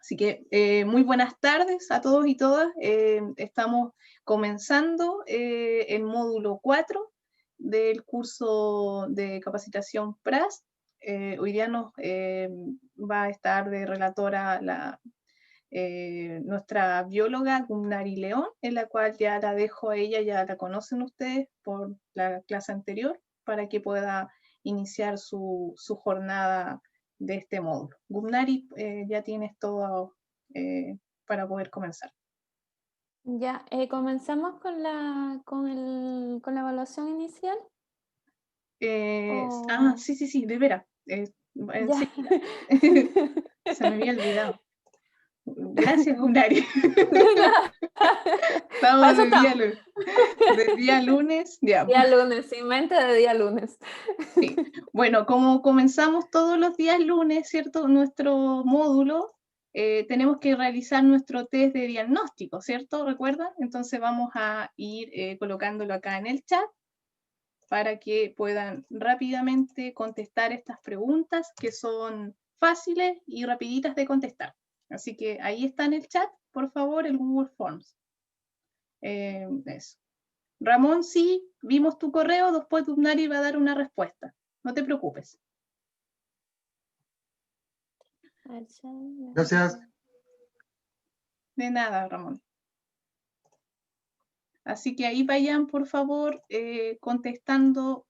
Así que muy buenas tardes a todos y todas. Estamos comenzando el módulo 4 del curso de capacitación PRAS. Hoy día nos va a estar de relatora nuestra bióloga Gumnari León, en la cual ya la dejo a ella, ya la conocen ustedes por la clase anterior, para que pueda iniciar su jornada de este módulo. Gumnari, ya tienes todo para poder comenzar. Ya, comenzamos con la evaluación inicial. Sí, de veras. Ya. Se me había olvidado. Gracias, Gumnari. Estamos de día lunes. Ya. Día lunes, sin mente de día lunes. Sí. Bueno, como comenzamos todos los días lunes, ¿cierto? Nuestro módulo, tenemos que realizar nuestro test de diagnóstico, ¿cierto? ¿Recuerdan? Entonces vamos a ir colocándolo acá en el chat para que puedan rápidamente contestar estas preguntas que son fáciles y rapiditas de contestar. Así que ahí está en el chat, por favor, el Google Forms. Eso. Ramón, sí, vimos tu correo, después Gumnari va a dar una respuesta. No te preocupes. Gracias. De nada, Ramón. Así que ahí vayan, por favor, contestando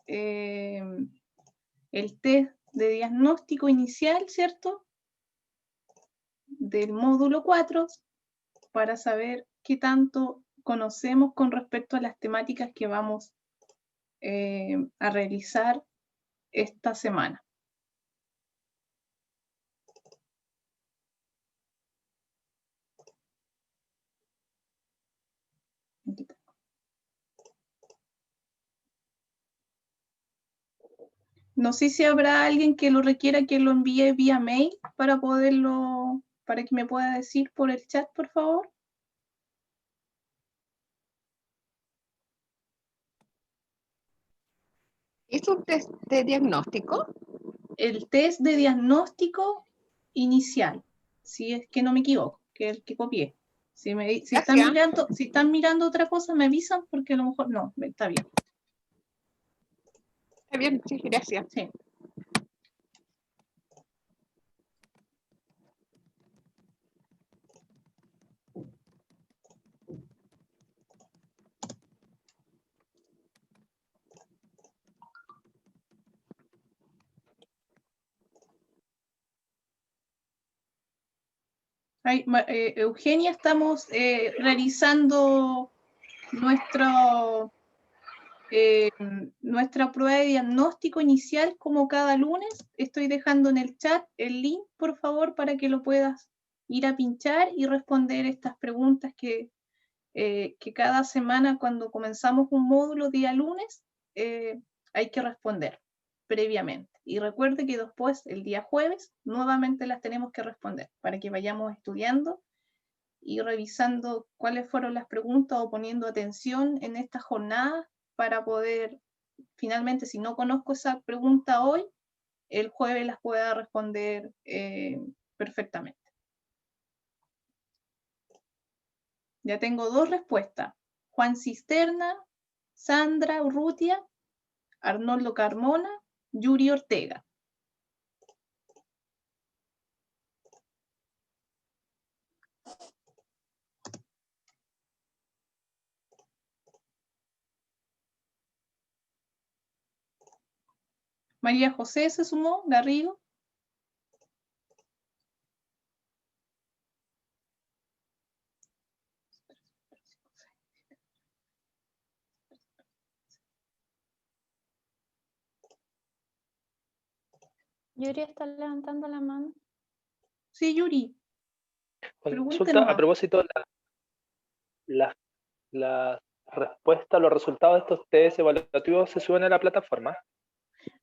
el test de diagnóstico inicial, ¿cierto? Del módulo 4, para saber qué tanto conocemos con respecto a las temáticas que vamos a realizar esta semana. No sé si habrá alguien que lo requiera que lo envíe vía mail para que me pueda decir por el chat, por favor. ¿Es un test de diagnóstico? El test de diagnóstico inicial, si es que no me equivoco, que es el que copié. Si están mirando otra cosa, me avisan porque a lo mejor no, está bien. Está bien, sí, gracias. Sí. Eugenia, estamos realizando nuestra prueba de diagnóstico inicial como cada lunes. Estoy dejando en el chat el link, por favor, para que lo puedas ir a pinchar y responder estas preguntas que cada semana cuando comenzamos un módulo día lunes hay que responder previamente. Y recuerde que después, el día jueves, nuevamente las tenemos que responder para que vayamos estudiando y revisando cuáles fueron las preguntas o poniendo atención en esta jornada para poder, finalmente, si no conozco esa pregunta hoy, el jueves las pueda responder perfectamente. Ya tengo dos respuestas. Juan Cisterna, Sandra Urrutia, Arnoldo Carmona, Yuri Ortega. María José se sumó, Garrido. Yuri está levantando la mano. Sí, Yuri. Consulta a propósito, la respuesta, los resultados de estos test evaluativos se suben a la plataforma.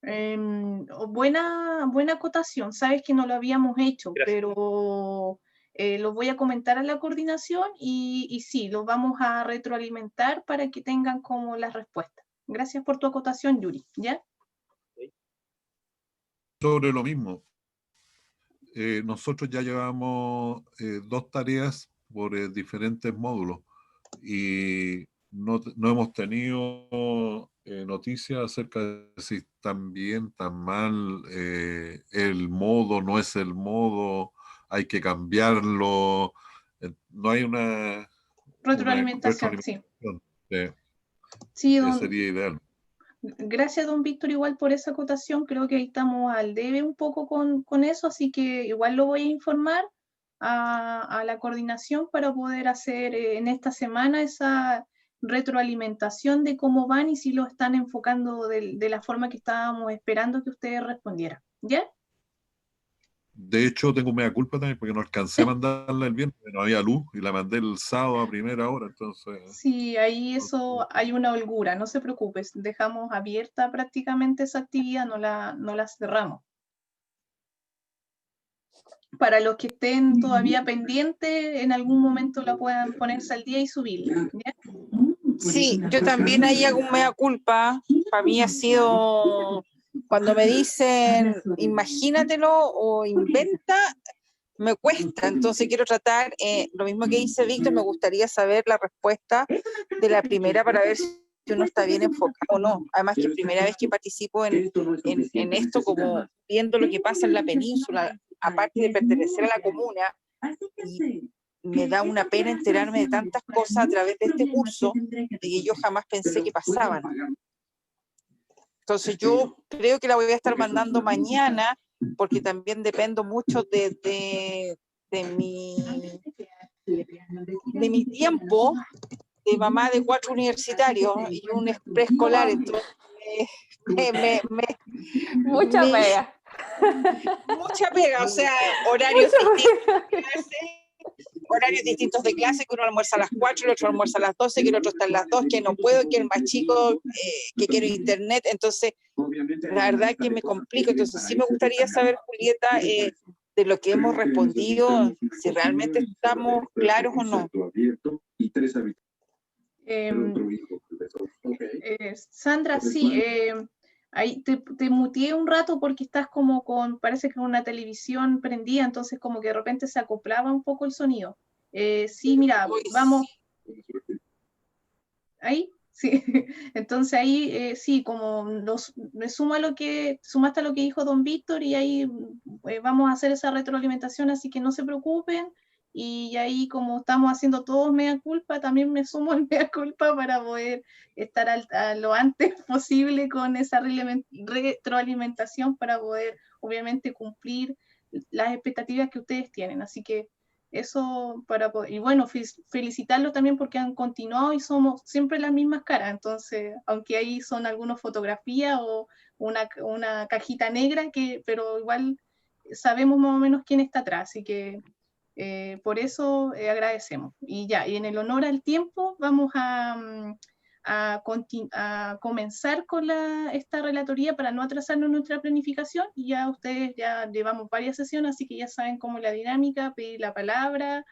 Buena acotación. Sabes que no lo habíamos hecho, Gracias. pero lo voy a comentar a la coordinación y sí, lo vamos a retroalimentar para que tengan como las respuestas. Gracias por tu acotación, Yuri. ¿Ya? Sobre lo mismo. nosotros ya llevamos 2 tareas por diferentes módulos y no hemos tenido noticias acerca de si están bien, tan mal, el modo, no es el modo, hay que cambiarlo, no hay una Retroalimentación, sí. Sí, Sí, sería ideal. Gracias, don Víctor, igual por esa acotación. Creo que ahí estamos al debe un poco con eso, así que igual lo voy a informar a la coordinación para poder hacer en esta semana esa retroalimentación de cómo van y si lo están enfocando de la forma que estábamos esperando que ustedes respondieran. ¿Ya? De hecho, tengo mea culpa también porque no alcancé a mandarla el viernes, no había luz y la mandé el sábado a primera hora, entonces... Sí, ahí eso hay una holgura, no se preocupes, dejamos abierta prácticamente esa actividad, no la cerramos. Para los que estén todavía pendientes, en algún momento la puedan ponerse al día y subirla. ¿Ya? Sí, yo también ahí hago un mea culpa. Para mí ha sido, cuando me dicen imagínatelo o inventa, me cuesta. Entonces quiero tratar, lo mismo que dice Víctor, me gustaría saber la respuesta de la primera para ver si uno está bien enfocado o no. Además que es primera vez que participo en esto, como viendo lo que pasa en la península, aparte de pertenecer a la comuna, y me da una pena enterarme de tantas cosas a través de este curso que yo jamás pensé que pasaban. Entonces yo creo que la voy a estar mandando mañana, porque también dependo mucho de mi tiempo de mamá de 4 universitarios y un preescolar, entonces mucha pega. Mucha pega, o sea, horarios distintos de clase, que uno almuerza a las 4, el otro almuerza a las 12, que el otro está a las 2, que no puedo, que el más chico, que quiero internet, entonces la verdad es que me complico. Entonces sí me gustaría saber, Julieta, de lo que hemos respondido, si realmente estamos claros o no. Sandra, sí, ahí te muteé un rato porque estás como parece que con una televisión prendida, entonces como que de repente se acoplaba un poco el sonido. Sí, mira, vamos. Ahí, sí. Entonces ahí, sí, como me sumaste a lo que dijo don Víctor y ahí vamos a hacer esa retroalimentación, así que no se preocupen. Y ahí como estamos haciendo todos mea culpa, también me sumo al mea culpa para poder estar a lo antes posible con esa retroalimentación para poder obviamente cumplir las expectativas que ustedes tienen. Así que eso para poder, y bueno, felicitarlos también porque han continuado y somos siempre las mismas caras, entonces, aunque ahí son algunas fotografías o una cajita negra, pero igual sabemos más o menos quién está atrás, así que por eso agradecemos. Y ya, y en el honor al tiempo vamos a comenzar con esta relatoría para no atrasarnos nuestra planificación, y ya ustedes ya llevamos varias sesiones, así que ya saben cómo es la dinámica, pedir la palabra,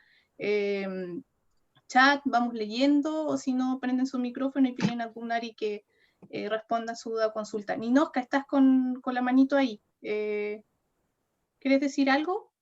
chat, vamos leyendo, o si no, prenden su micrófono y piden a Gunari que responda su duda o consulta. Ninoska, estás con la manito ahí. ¿Quieres decir algo?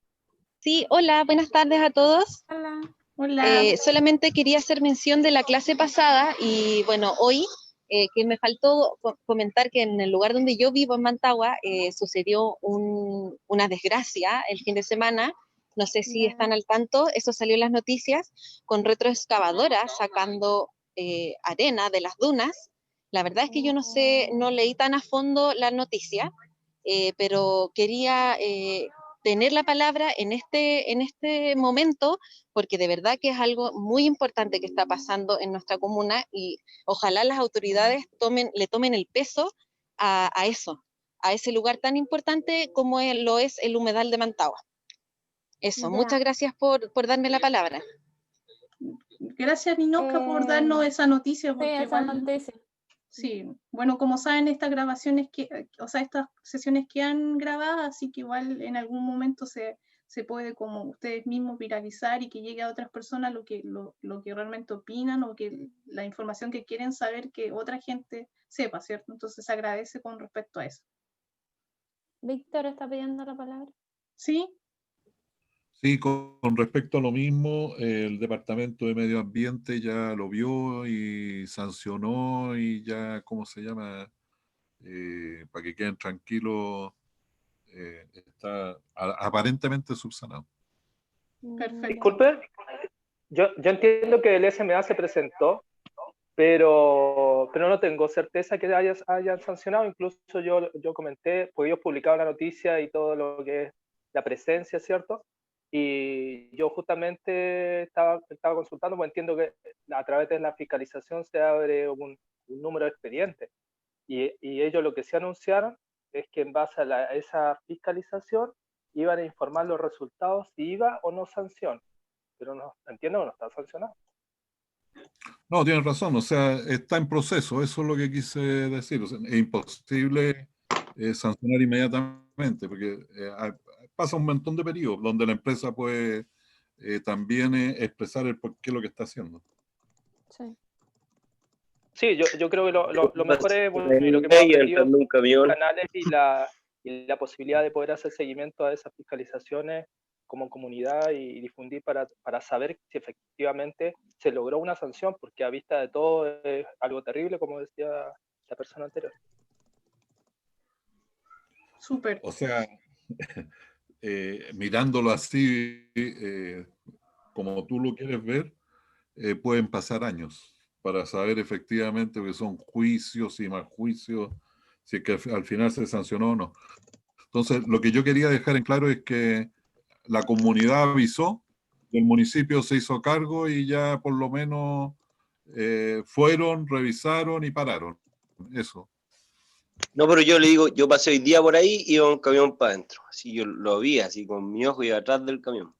Sí, hola, buenas tardes a todos. Hola. Hola. Solamente quería hacer mención de la clase pasada y bueno, hoy que me faltó comentar que en el lugar donde yo vivo, en Mantagua, sucedió una desgracia el fin de semana. No sé si están al tanto, eso salió en las noticias, con retroexcavadoras sacando arena de las dunas. La verdad es que yo no sé, no leí tan a fondo la noticia, pero quería tener la palabra en este momento, porque de verdad que es algo muy importante que está pasando en nuestra comuna y ojalá las autoridades le tomen el peso a eso, a ese lugar tan importante como lo es el humedal de Mantagua. Eso, muchas gracias por darme la palabra. Gracias, Ninoska, por darnos esa noticia. Porque sí, esa noticia. Sí, bueno, como saben, estas grabaciones estas sesiones quedan grabadas, así que igual en algún momento se puede, como ustedes mismos, viralizar y que llegue a otras personas lo que realmente opinan o que la información que quieren saber que otra gente sepa, ¿cierto? Entonces se agradece con respecto a eso. Víctor está pidiendo la palabra. ¿Sí? Sí, con respecto a lo mismo, el Departamento de Medio Ambiente ya lo vio y sancionó y ya, ¿cómo se llama? Para que queden tranquilos, está aparentemente subsanado. Perfecto. Disculpe, yo entiendo que el SMA se presentó, pero no tengo certeza que hayan sancionado. Incluso yo comenté, pues ellos publicaron la noticia y todo lo que es la presencia, ¿cierto? Y yo justamente estaba consultando, pues entiendo que a través de la fiscalización se abre un número de expedientes. Y ellos lo que se anunciaron es que en base a esa fiscalización iban a informar los resultados si iba o no sanción. Pero no, entiendo que no está sancionado. No, tienes razón, o sea, está en proceso, eso es lo que quise decir. O sea, es imposible sancionar inmediatamente, porque pasa un montón de periodos donde la empresa puede también expresar el por qué lo que está haciendo. Sí. Sí, yo creo que lo mejor es, bueno, y En lo que hemos medio, aprendido entrando un camión. canales y la posibilidad de poder hacer seguimiento a esas fiscalizaciones como comunidad y difundir para saber si efectivamente se logró una sanción, porque a vista de todo es algo terrible, como decía la persona anterior. Súper. O sea, mirándolo así, como tú lo quieres ver, pueden pasar años para saber efectivamente que son juicios y más juicios, si es que al final se sancionó o no. Entonces, lo que yo quería dejar en claro es que la comunidad avisó, el municipio se hizo cargo y ya por lo menos fueron, revisaron y pararon. Eso. No, pero yo le digo, yo pasé hoy día por ahí y iba un camión para adentro. Así yo lo vi, así con mi ojo iba atrás del camión.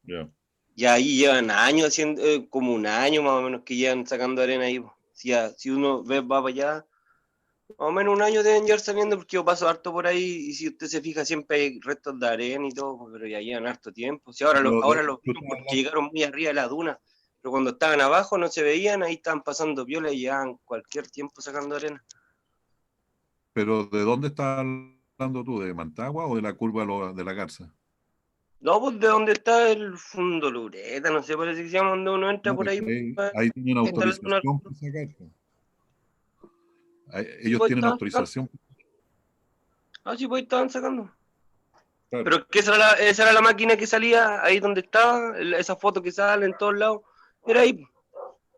Yeah. Y ahí llevan años haciendo, como un año más o menos que llevan sacando arena ahí. Si uno va para allá, más o menos un año deben llevar saliendo porque yo paso harto por ahí y si usted se fija siempre hay restos de arena y todo, pero ya llevan harto tiempo. Si ahora los vimos porque llegaron muy arriba de la duna, pero cuando estaban abajo no se veían, ahí estaban pasando piola y llevaban cualquier tiempo sacando arena. Pero ¿de dónde estás hablando tú? ¿De Mantagua o de la curva de la Garza? No, pues de donde está el Fundo Lureta, no sé, parece que se llama donde uno entra No, por ahí. ahí tienen Está la zona. autorización para sacar. Sí, Ellos pues tienen estaban sacando. autorización. Ah, sí, pues estaban sacando. Claro. Pero que esa era la máquina que salía ahí donde estaba, esa foto que sale en todos lados. Era ahí.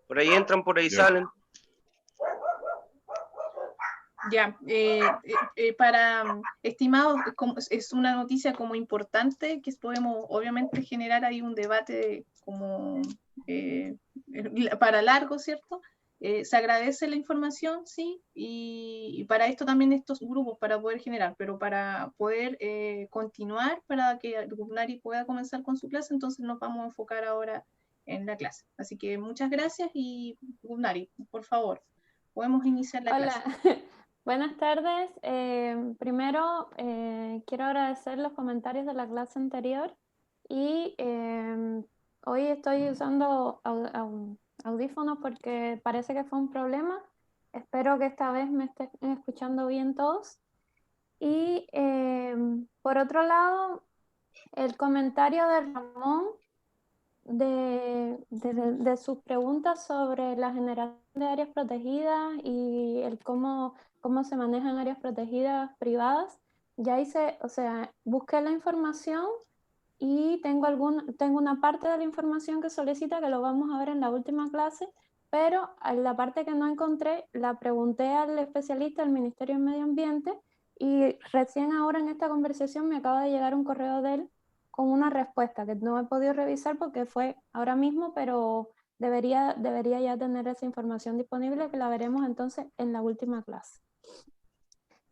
Por ahí entran, por ahí Ya. salen. Ya, para estimados, es una noticia como importante que podemos obviamente generar ahí un debate como para largo, ¿cierto? Se agradece la información, sí, y para esto también estos grupos, para poder generar, pero para poder continuar, para que Gurnari pueda comenzar con su clase, entonces nos vamos a enfocar ahora en la clase. Así que muchas gracias y Gurnari, por favor, podemos iniciar la clase. Hola, buenas tardes. Primero, quiero agradecer los comentarios de la clase anterior y hoy estoy usando audífonos porque parece que fue un problema. Espero que esta vez me estén escuchando bien todos. Y por otro lado, el comentario de Ramón de sus preguntas sobre la generación de áreas protegidas y el cómo se manejan áreas protegidas privadas. Ya hice, o sea, busqué la información y tengo una parte de la información que solicita que lo vamos a ver en la última clase, pero en la parte que no encontré la pregunté al especialista del Ministerio de Medio Ambiente y recién ahora en esta conversación me acaba de llegar un correo de él con una respuesta que no he podido revisar porque fue ahora mismo, pero debería ya tener esa información disponible que la veremos entonces en la última clase.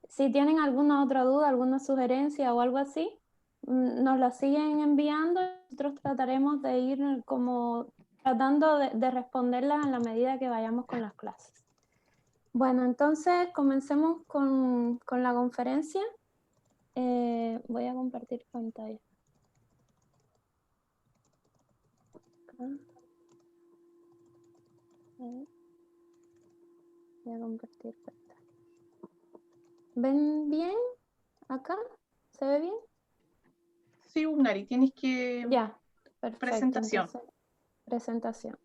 Si tienen alguna otra duda, alguna sugerencia o algo así, nos la siguen enviando. Nosotros trataremos de ir como tratando de responderlas en la medida que vayamos con las clases. Bueno, entonces comencemos con la conferencia. Voy a compartir pantalla. Voy a compartir pantalla. ¿Ven bien acá? ¿Se ve bien? Sí, Ugnari, tienes que... Ya, perfecto. Presentación. Entonces, presentación.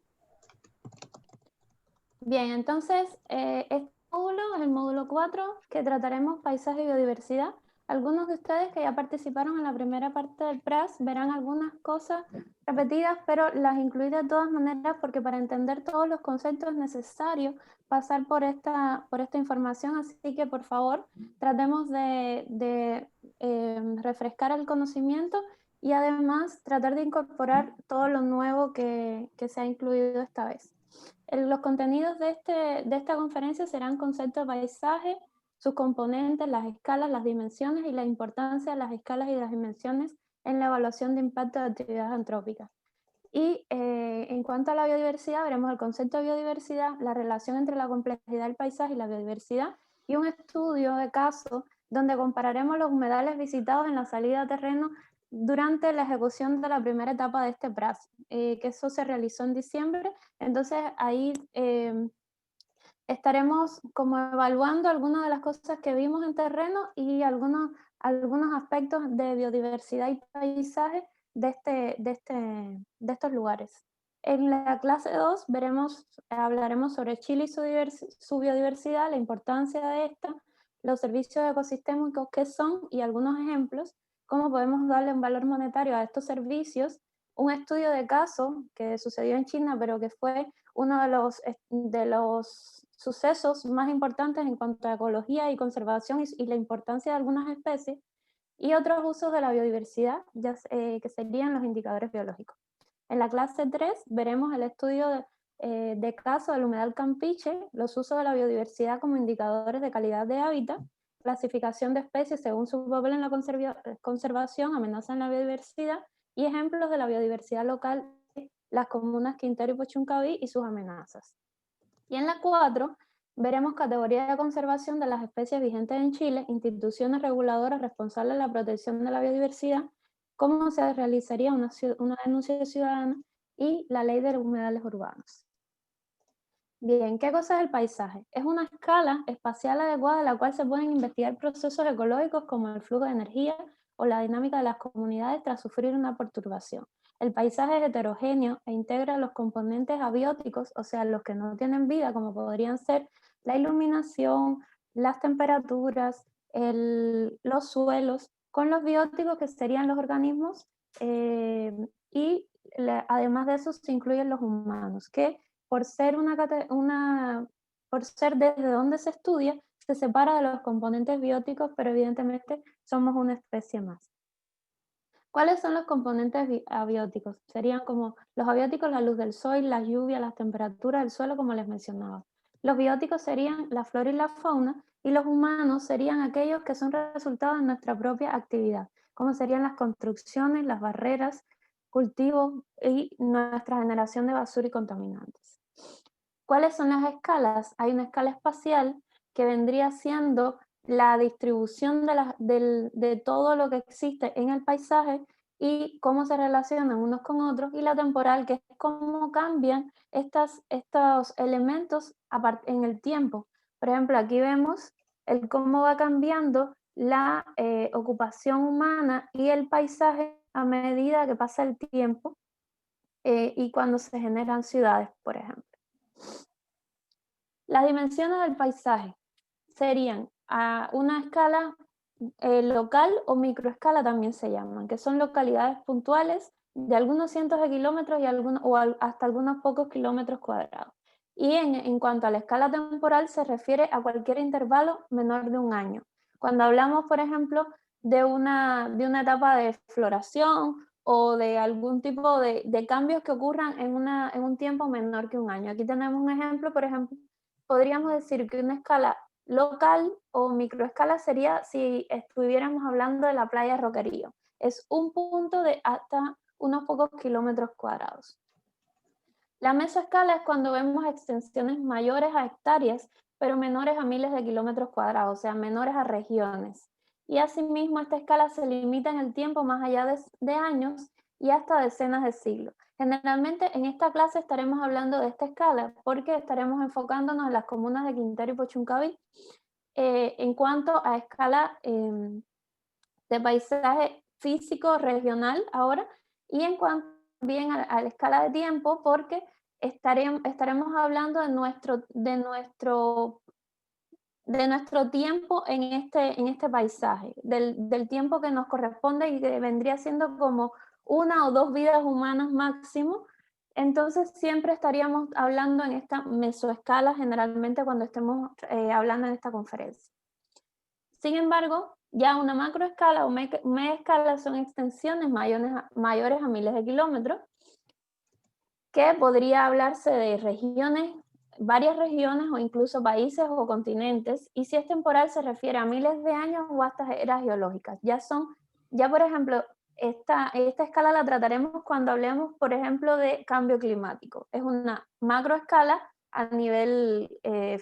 Bien, entonces, este módulo es el módulo 4, que trataremos paisaje y biodiversidad. Algunos de ustedes que ya participaron en la primera parte del PRAS verán algunas cosas repetidas, pero las incluí de todas maneras porque para entender todos los conceptos es necesario pasar por esta información, así que por favor tratemos de refrescar el conocimiento y además tratar de incorporar todo lo nuevo que se ha incluido esta vez. Los contenidos de esta conferencia serán conceptos de paisaje, sus componentes, las escalas, las dimensiones y la importancia de las escalas y las dimensiones en la evaluación de impacto de actividades antrópicas. Y en cuanto a la biodiversidad, veremos el concepto de biodiversidad, la relación entre la complejidad del paisaje y la biodiversidad, y un estudio de caso donde compararemos los humedales visitados en la salida a terreno durante la ejecución de la primera etapa de este PRAS, que eso se realizó en diciembre. Entonces ahí estaremos como evaluando algunas de las cosas que vimos en terreno y algunos aspectos de biodiversidad y paisaje de estos lugares. En la clase 2 hablaremos sobre Chile y su biodiversidad, la importancia de esta, los servicios ecosistémicos que son y algunos ejemplos, cómo podemos darle un valor monetario a estos servicios, un estudio de caso que sucedió en China, pero que fue uno de los sucesos más importantes en cuanto a ecología y conservación y la importancia de algunas especies, y otros usos de la biodiversidad, que serían los indicadores biológicos. En la clase 3 veremos el estudio de caso del humedal Campiche, los usos de la biodiversidad como indicadores de calidad de hábitat, clasificación de especies según su papel en la conservación, amenaza en la biodiversidad, y ejemplos de la biodiversidad local de las comunas Quintero y Pochuncaví y sus amenazas. Y en la 4 veremos categoría de conservación de las especies vigentes en Chile, instituciones reguladoras responsables de la protección de la biodiversidad, cómo se realizaría una denuncia ciudadana y la ley de humedales urbanos. Bien, ¿qué cosa es el paisaje? Es una escala espacial adecuada en la cual se pueden investigar procesos ecológicos como el flujo de energía o la dinámica de las comunidades tras sufrir una perturbación. El paisaje es heterogéneo e integra los componentes abióticos, o sea, los que no tienen vida, como podrían ser la iluminación, las temperaturas, los suelos, con los bióticos, que serían los organismos, y además de eso se incluyen los humanos, que por ser desde donde se estudia, se separa de los componentes bióticos, pero evidentemente somos una especie más. ¿Cuáles son los componentes abióticos? Serían como los abióticos, la luz del sol, la lluvia, las temperaturas del suelo, como les mencionaba. Los bióticos serían la flora y la fauna, y los humanos serían aquellos que son resultado de nuestra propia actividad, como serían las construcciones, las barreras, cultivos y nuestra generación de basura y contaminantes. ¿Cuáles son las escalas? Hay una escala espacial que vendría siendo la distribución de todo lo que existe en el paisaje y cómo se relacionan unos con otros, y la temporal, que es cómo cambian estos elementos en el tiempo. Por ejemplo, aquí vemos cómo va cambiando la ocupación humana y el paisaje a medida que pasa el tiempo y cuando se generan ciudades, por ejemplo. Las dimensiones del paisaje serían a una escala local o microescala, también se llaman, que son localidades puntuales de algunos cientos de kilómetros y hasta algunos pocos kilómetros cuadrados. Y en cuanto a la escala temporal, se refiere a cualquier intervalo menor de un año. Cuando hablamos, por ejemplo, de una etapa de floración o de algún tipo de cambios que ocurran en un tiempo menor que un año. Aquí tenemos un ejemplo, por ejemplo, podríamos decir que una escala local o microescala sería si estuviéramos hablando de la playa Roquerío. Es un punto de hasta unos pocos kilómetros cuadrados. La mesoescala es cuando vemos extensiones mayores a hectáreas, pero menores a miles de kilómetros cuadrados, o sea, menores a regiones. Y asimismo, esta escala se limita en el tiempo más allá de años y hasta decenas de siglos. Generalmente en esta clase estaremos hablando de esta escala porque estaremos enfocándonos en las comunas de Quintero y Pochuncaví en cuanto a escala de paisaje físico regional ahora, y en cuanto también a la escala de tiempo, porque estaremos hablando de nuestro tiempo en este paisaje, del tiempo que nos corresponde y que vendría siendo como 1 o 2 vidas humanas máximo. Entonces siempre estaríamos hablando en esta mesoescala generalmente cuando estemos hablando en esta conferencia. Sin embargo, ya una macroescala o megaescala son extensiones mayores a miles de kilómetros, que podría hablarse de regiones, varias regiones o incluso países o continentes, y si es temporal se refiere a miles de años o hasta eras geológicas. Ya por ejemplo, esta escala la trataremos cuando hablemos, por ejemplo, de cambio climático. Es una macroescala a nivel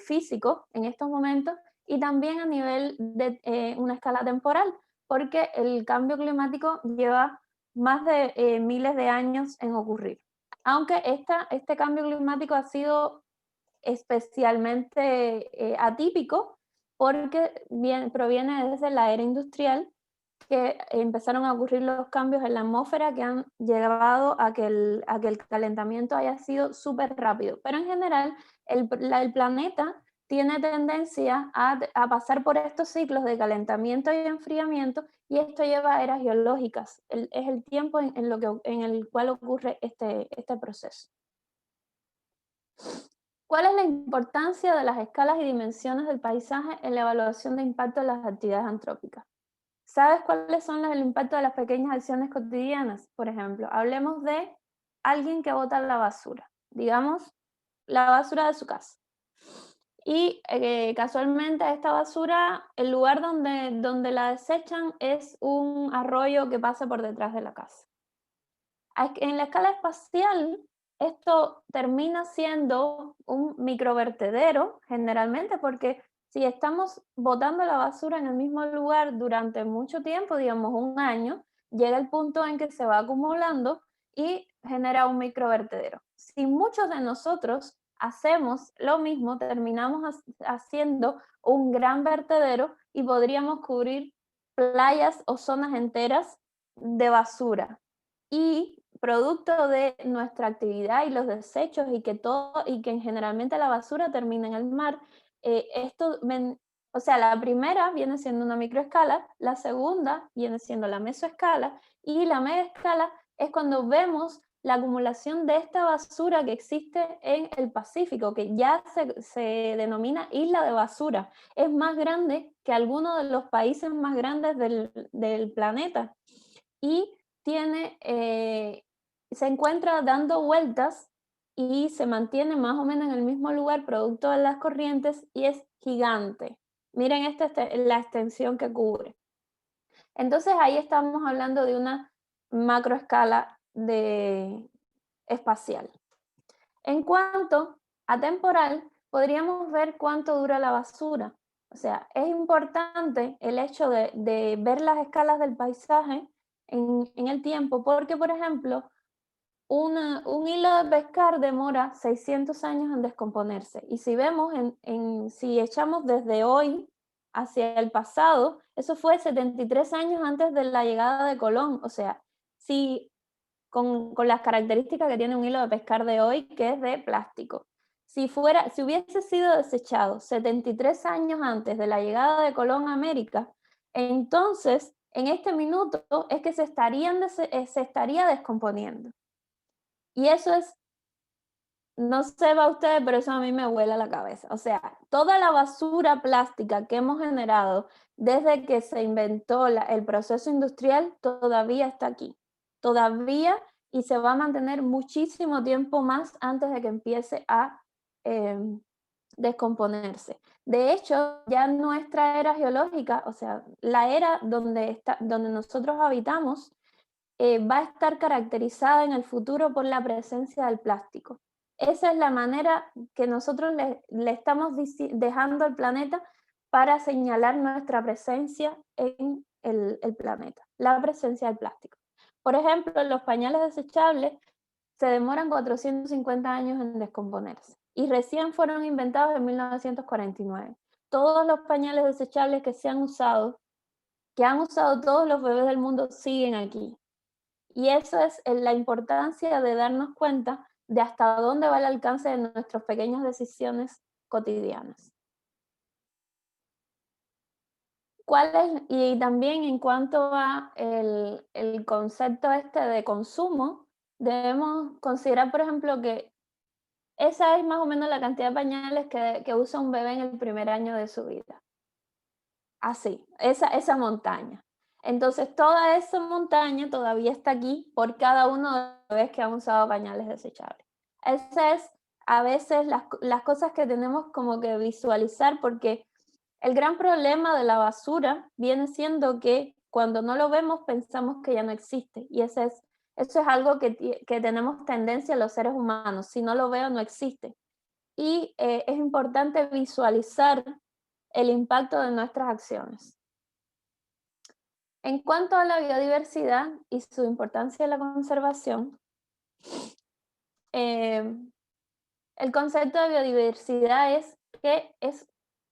físico en estos momentos y también a nivel de una escala temporal, porque el cambio climático lleva más de miles de años en ocurrir. Aunque este cambio climático ha sido especialmente atípico porque proviene desde la era industrial, que empezaron a ocurrir los cambios en la atmósfera que han llevado a que el calentamiento haya sido súper rápido. Pero en general el planeta tiene tendencia a pasar por estos ciclos de calentamiento y enfriamiento, y esto lleva a eras geológicas. Es el tiempo en el cual ocurre este proceso. ¿Cuál es la importancia de las escalas y dimensiones del paisaje en la evaluación de impacto de las actividades antrópicas? ¿Sabes cuáles son el impacto de las pequeñas acciones cotidianas? Por ejemplo, hablemos de alguien que bota la basura, digamos, la basura de su casa. Y casualmente esta basura, el lugar donde la desechan es un arroyo que pasa por detrás de la casa. En la escala espacial, esto termina siendo un microvertedero, generalmente, porque si estamos botando la basura en el mismo lugar durante mucho tiempo, digamos 1 año, llega el punto en que se va acumulando y genera un microvertedero. Si muchos de nosotros hacemos lo mismo, terminamos haciendo un gran vertedero y podríamos cubrir playas o zonas enteras de basura. Y producto de nuestra actividad y los desechos y que generalmente la basura termina en el mar, o sea, la primera viene siendo una microescala, la segunda viene siendo la mesoescala, y la megaescala es cuando vemos la acumulación de esta basura que existe en el Pacífico, que ya se denomina isla de basura. Es más grande que alguno de los países más grandes del planeta. Y se encuentra dando vueltas y se mantiene más o menos en el mismo lugar producto de las corrientes, y es gigante. Miren la extensión que cubre. Entonces ahí estamos hablando de una macroescala espacial. En cuanto a temporal, podríamos ver cuánto dura la basura. O sea, es importante el hecho de ver las escalas del paisaje en el tiempo, porque, por ejemplo, un hilo de pescar demora 600 años en descomponerse. Y si vemos, si echamos desde hoy hacia el pasado, eso fue 73 años antes de la llegada de Colón. O sea, con las características que tiene un hilo de pescar de hoy, que es de plástico. Si hubiese sido desechado 73 años antes de la llegada de Colón a América, entonces en este minuto es que se estaría descomponiendo. Y eso no sé va a ustedes, pero eso a mí me vuela la cabeza. O sea, toda la basura plástica que hemos generado desde que se inventó el proceso industrial todavía está aquí. Todavía, y se va a mantener muchísimo tiempo más antes de que empiece a descomponerse. De hecho, ya nuestra era geológica, o sea, la era donde nosotros habitamos, va a estar caracterizada en el futuro por la presencia del plástico. Esa es la manera que nosotros le estamos dejando al planeta para señalar nuestra presencia en el planeta, la presencia del plástico. Por ejemplo, los pañales desechables se demoran 450 años en descomponerse y recién fueron inventados en 1949. Todos los pañales desechables que se han usado que han usado todos los bebés del mundo siguen aquí. Y eso es la importancia de darnos cuenta de hasta dónde va el alcance de nuestras pequeñas decisiones cotidianas. Y también en cuanto a el concepto de consumo, debemos considerar, por ejemplo, que esa es más o menos la cantidad de pañales que usa un bebé en el primer año de su vida. Así, esa montaña. Entonces, toda esa montaña todavía está aquí por cada uno de los bebés que han usado pañales desechables. Esa es a veces las cosas que tenemos como que visualizar, porque el gran problema de la basura viene siendo que cuando no lo vemos pensamos que ya no existe, y eso es algo que tenemos tendencia los seres humanos: si no lo veo no existe. Y es importante visualizar el impacto de nuestras acciones. En cuanto a la biodiversidad y su importancia en la conservación, el concepto de biodiversidad es que es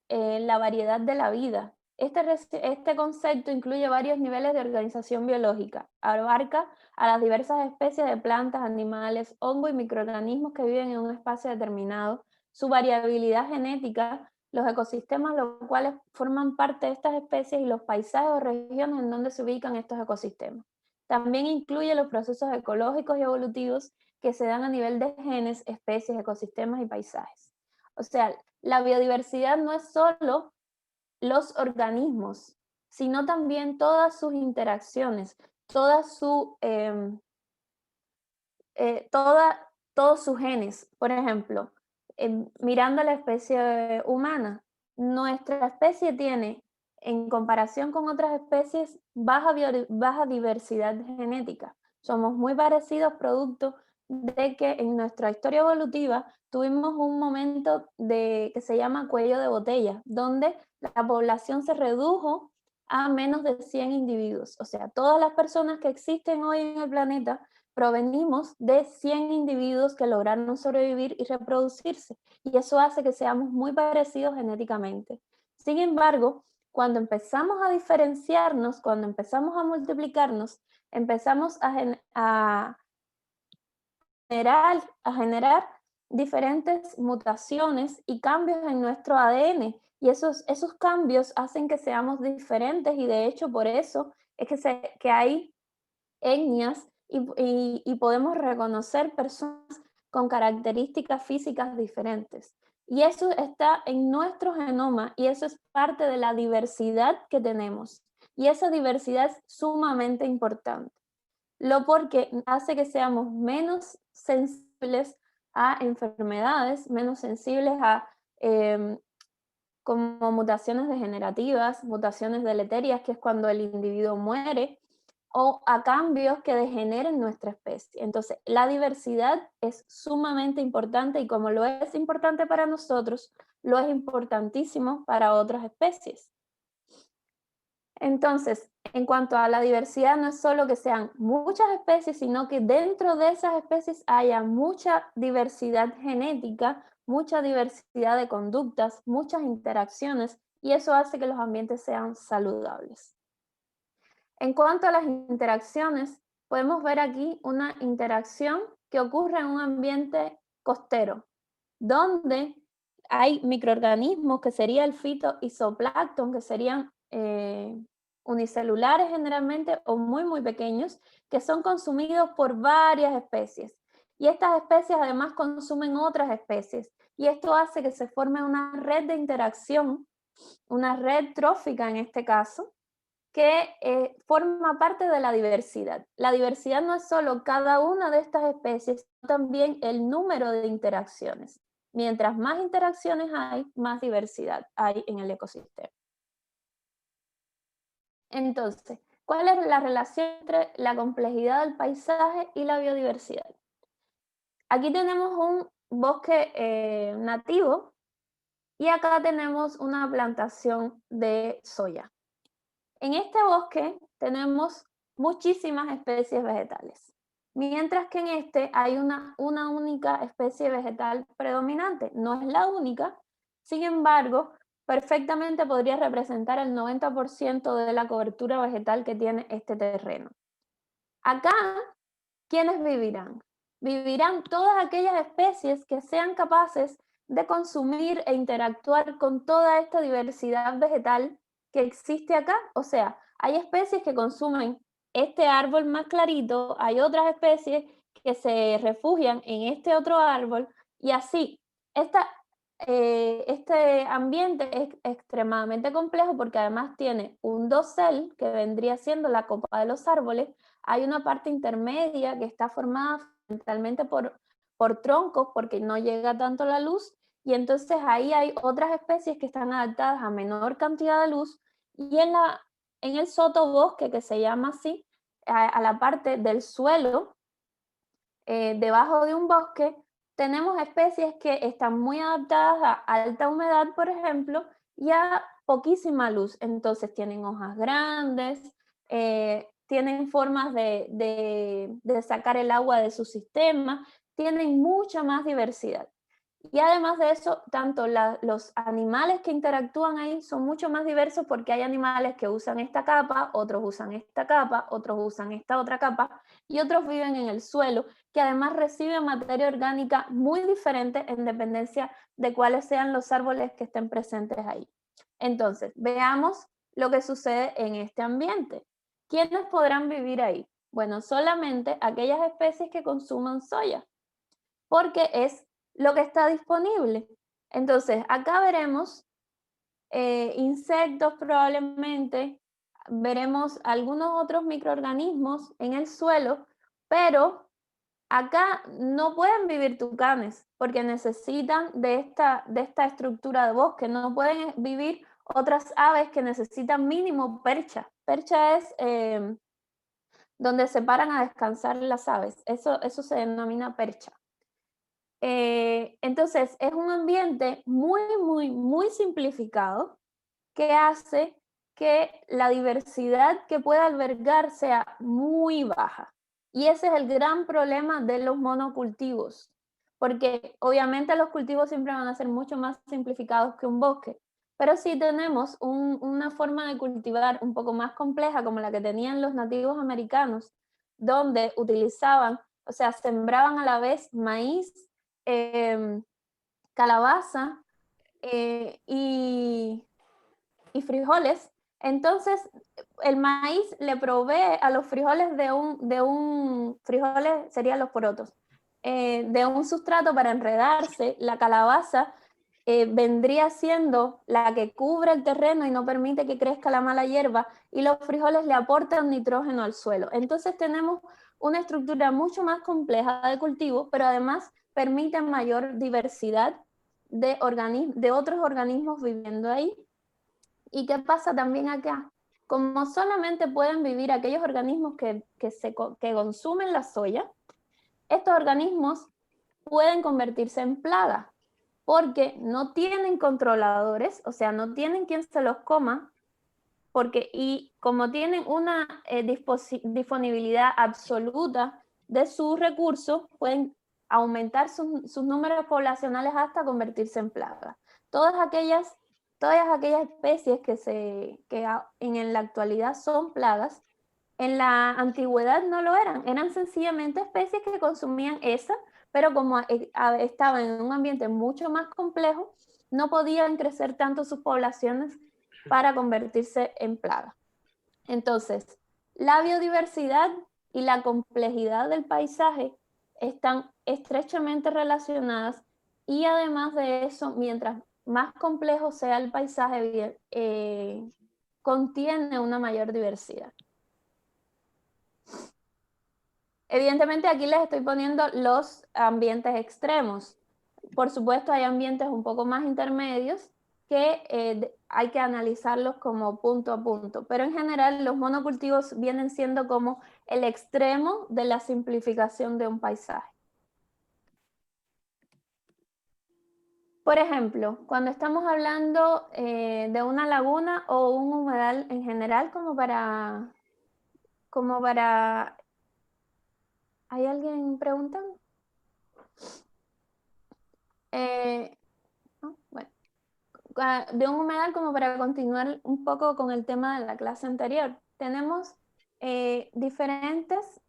la variedad de la vida. Este concepto incluye varios niveles de organización biológica. Abarca a las diversas especies de plantas, animales, hongos y microorganismos que viven en un espacio determinado, su variabilidad genética, los ecosistemas los cuales forman parte de estas especies y los paisajes o regiones en donde se ubican estos ecosistemas. También incluye los procesos ecológicos y evolutivos que se dan a nivel de genes, especies, ecosistemas y paisajes. O sea, la biodiversidad no es solo los organismos, sino también todas sus interacciones, todos sus genes. Por ejemplo, mirando la especie humana, nuestra especie tiene, en comparación con otras especies, baja diversidad genética. Somos muy parecidos producto de que en nuestra historia evolutiva tuvimos un momento que se llama cuello de botella, donde la población se redujo a menos de 100 individuos. O sea, todas las personas que existen hoy en el planeta provenimos de 100 individuos que lograron sobrevivir y reproducirse, y eso hace que seamos muy parecidos genéticamente. Sin embargo, cuando empezamos a diferenciarnos, cuando empezamos a multiplicarnos, empezamos a generar diferentes mutaciones y cambios en nuestro ADN, y esos cambios hacen que seamos diferentes, y de hecho por eso es que hay etnias y podemos reconocer personas con características físicas diferentes. Y eso está en nuestro genoma, y eso es parte de la diversidad que tenemos. Y esa diversidad es sumamente importante, porque hace que seamos menos sensibles a enfermedades, menos sensibles a como mutaciones degenerativas, mutaciones deleterias, que es cuando el individuo muere, o a cambios que degeneren nuestra especie. Entonces, la diversidad es sumamente importante, y como lo es importante para nosotros, lo es importantísimo para otras especies. Entonces, en cuanto a la diversidad, no es solo que sean muchas especies, sino que dentro de esas especies haya mucha diversidad genética, mucha diversidad de conductas, muchas interacciones, y eso hace que los ambientes sean saludables. En cuanto a las interacciones, podemos ver aquí una interacción que ocurre en un ambiente costero, donde hay microorganismos que sería el fitoplancton, que serían unicelulares generalmente o muy muy pequeños, que son consumidos por varias especies, y estas especies además consumen otras especies, y esto hace que se forme una red de interacción, una red trófica en este caso, que forma parte de la diversidad. La diversidad no es solo cada una de estas especies, sino también el número de interacciones. Mientras más interacciones hay, más diversidad hay en el ecosistema. Entonces, ¿cuál es la relación entre la complejidad del paisaje y la biodiversidad? Aquí tenemos un bosque nativo, y acá tenemos una plantación de soya. En este bosque tenemos muchísimas especies vegetales, mientras que en este hay una única especie vegetal predominante. No es la única, sin embargo, perfectamente podría representar el 90% de la cobertura vegetal que tiene este terreno. Acá, ¿quiénes vivirán? Vivirán todas aquellas especies que sean capaces de consumir e interactuar con toda esta diversidad vegetal que existe acá. O sea, hay especies que consumen este árbol más clarito, hay otras especies que se refugian en este otro árbol, y así. Este ambiente es extremadamente complejo porque además tiene un dosel, que vendría siendo la copa de los árboles. Hay una parte intermedia que está formada fundamentalmente por troncos, porque no llega tanto la luz, y entonces ahí hay otras especies que están adaptadas a menor cantidad de luz, y en el sotobosque, que se llama así, a la parte del suelo, debajo de un bosque, tenemos especies que están muy adaptadas a alta humedad, por ejemplo, y a poquísima luz. Entonces tienen hojas grandes, tienen formas de sacar el agua de su sistema, tienen mucha más diversidad. Y además de eso, tanto los animales que interactúan ahí son mucho más diversos, porque hay animales que usan esta capa, otros usan esta capa, otros usan esta otra capa, y otros viven en el suelo, que además reciben materia orgánica muy diferente en dependencia de cuáles sean los árboles que estén presentes ahí. Entonces, veamos lo que sucede en este ambiente. ¿Quiénes podrán vivir ahí? Bueno, solamente aquellas especies que consuman soya, porque es lo que está disponible. Entonces, acá veremos insectos probablemente, veremos algunos otros microorganismos en el suelo, pero acá no pueden vivir tucanes porque necesitan de esta estructura de bosque. No pueden vivir otras aves que necesitan mínimo percha. Percha es donde se paran a descansar las aves. Eso se denomina percha. Entonces, es un ambiente muy, muy, muy simplificado, que hace que la diversidad que pueda albergar sea muy baja. Y ese es el gran problema de los monocultivos, porque obviamente los cultivos siempre van a ser mucho más simplificados que un bosque, pero si tenemos una forma de cultivar un poco más compleja, como la que tenían los nativos americanos, donde utilizaban, o sea, sembraban a la vez maíz, calabaza y frijoles. Entonces, el maíz le provee a los frijoles frijoles serían los porotos, de un sustrato para enredarse. La calabaza vendría siendo la que cubre el terreno y no permite que crezca la mala hierba, y los frijoles le aportan nitrógeno al suelo. Entonces tenemos una estructura mucho más compleja de cultivo, pero además permite mayor diversidad de otros organismos viviendo ahí. ¿Y qué pasa también acá? Como solamente pueden vivir aquellos organismos que consumen la soya, estos organismos pueden convertirse en plaga, porque no tienen controladores, o sea, no tienen quien se los coma, y como tienen una disponibilidad absoluta de sus recursos, pueden aumentar sus números poblacionales hasta convertirse en plaga. Todas aquellas especies que en la actualidad son plagas, en la antigüedad no lo eran sencillamente especies que consumían esa, pero como estaban en un ambiente mucho más complejo, no podían crecer tanto sus poblaciones para convertirse en plaga. Entonces, la biodiversidad y la complejidad del paisaje están estrechamente relacionadas, y además de eso, mientras más complejo sea el paisaje, contiene una mayor diversidad. Evidentemente aquí les estoy poniendo los ambientes extremos. Por supuesto hay ambientes un poco más intermedios que hay que analizarlos como punto a punto, pero en general los monocultivos vienen siendo como el extremo de la simplificación de un paisaje. Por ejemplo, cuando estamos hablando de una laguna o un humedal en general, como para ¿hay alguien preguntando? No, bueno. de un humedal, como para continuar un poco con el tema de la clase anterior. Tenemos diferentes,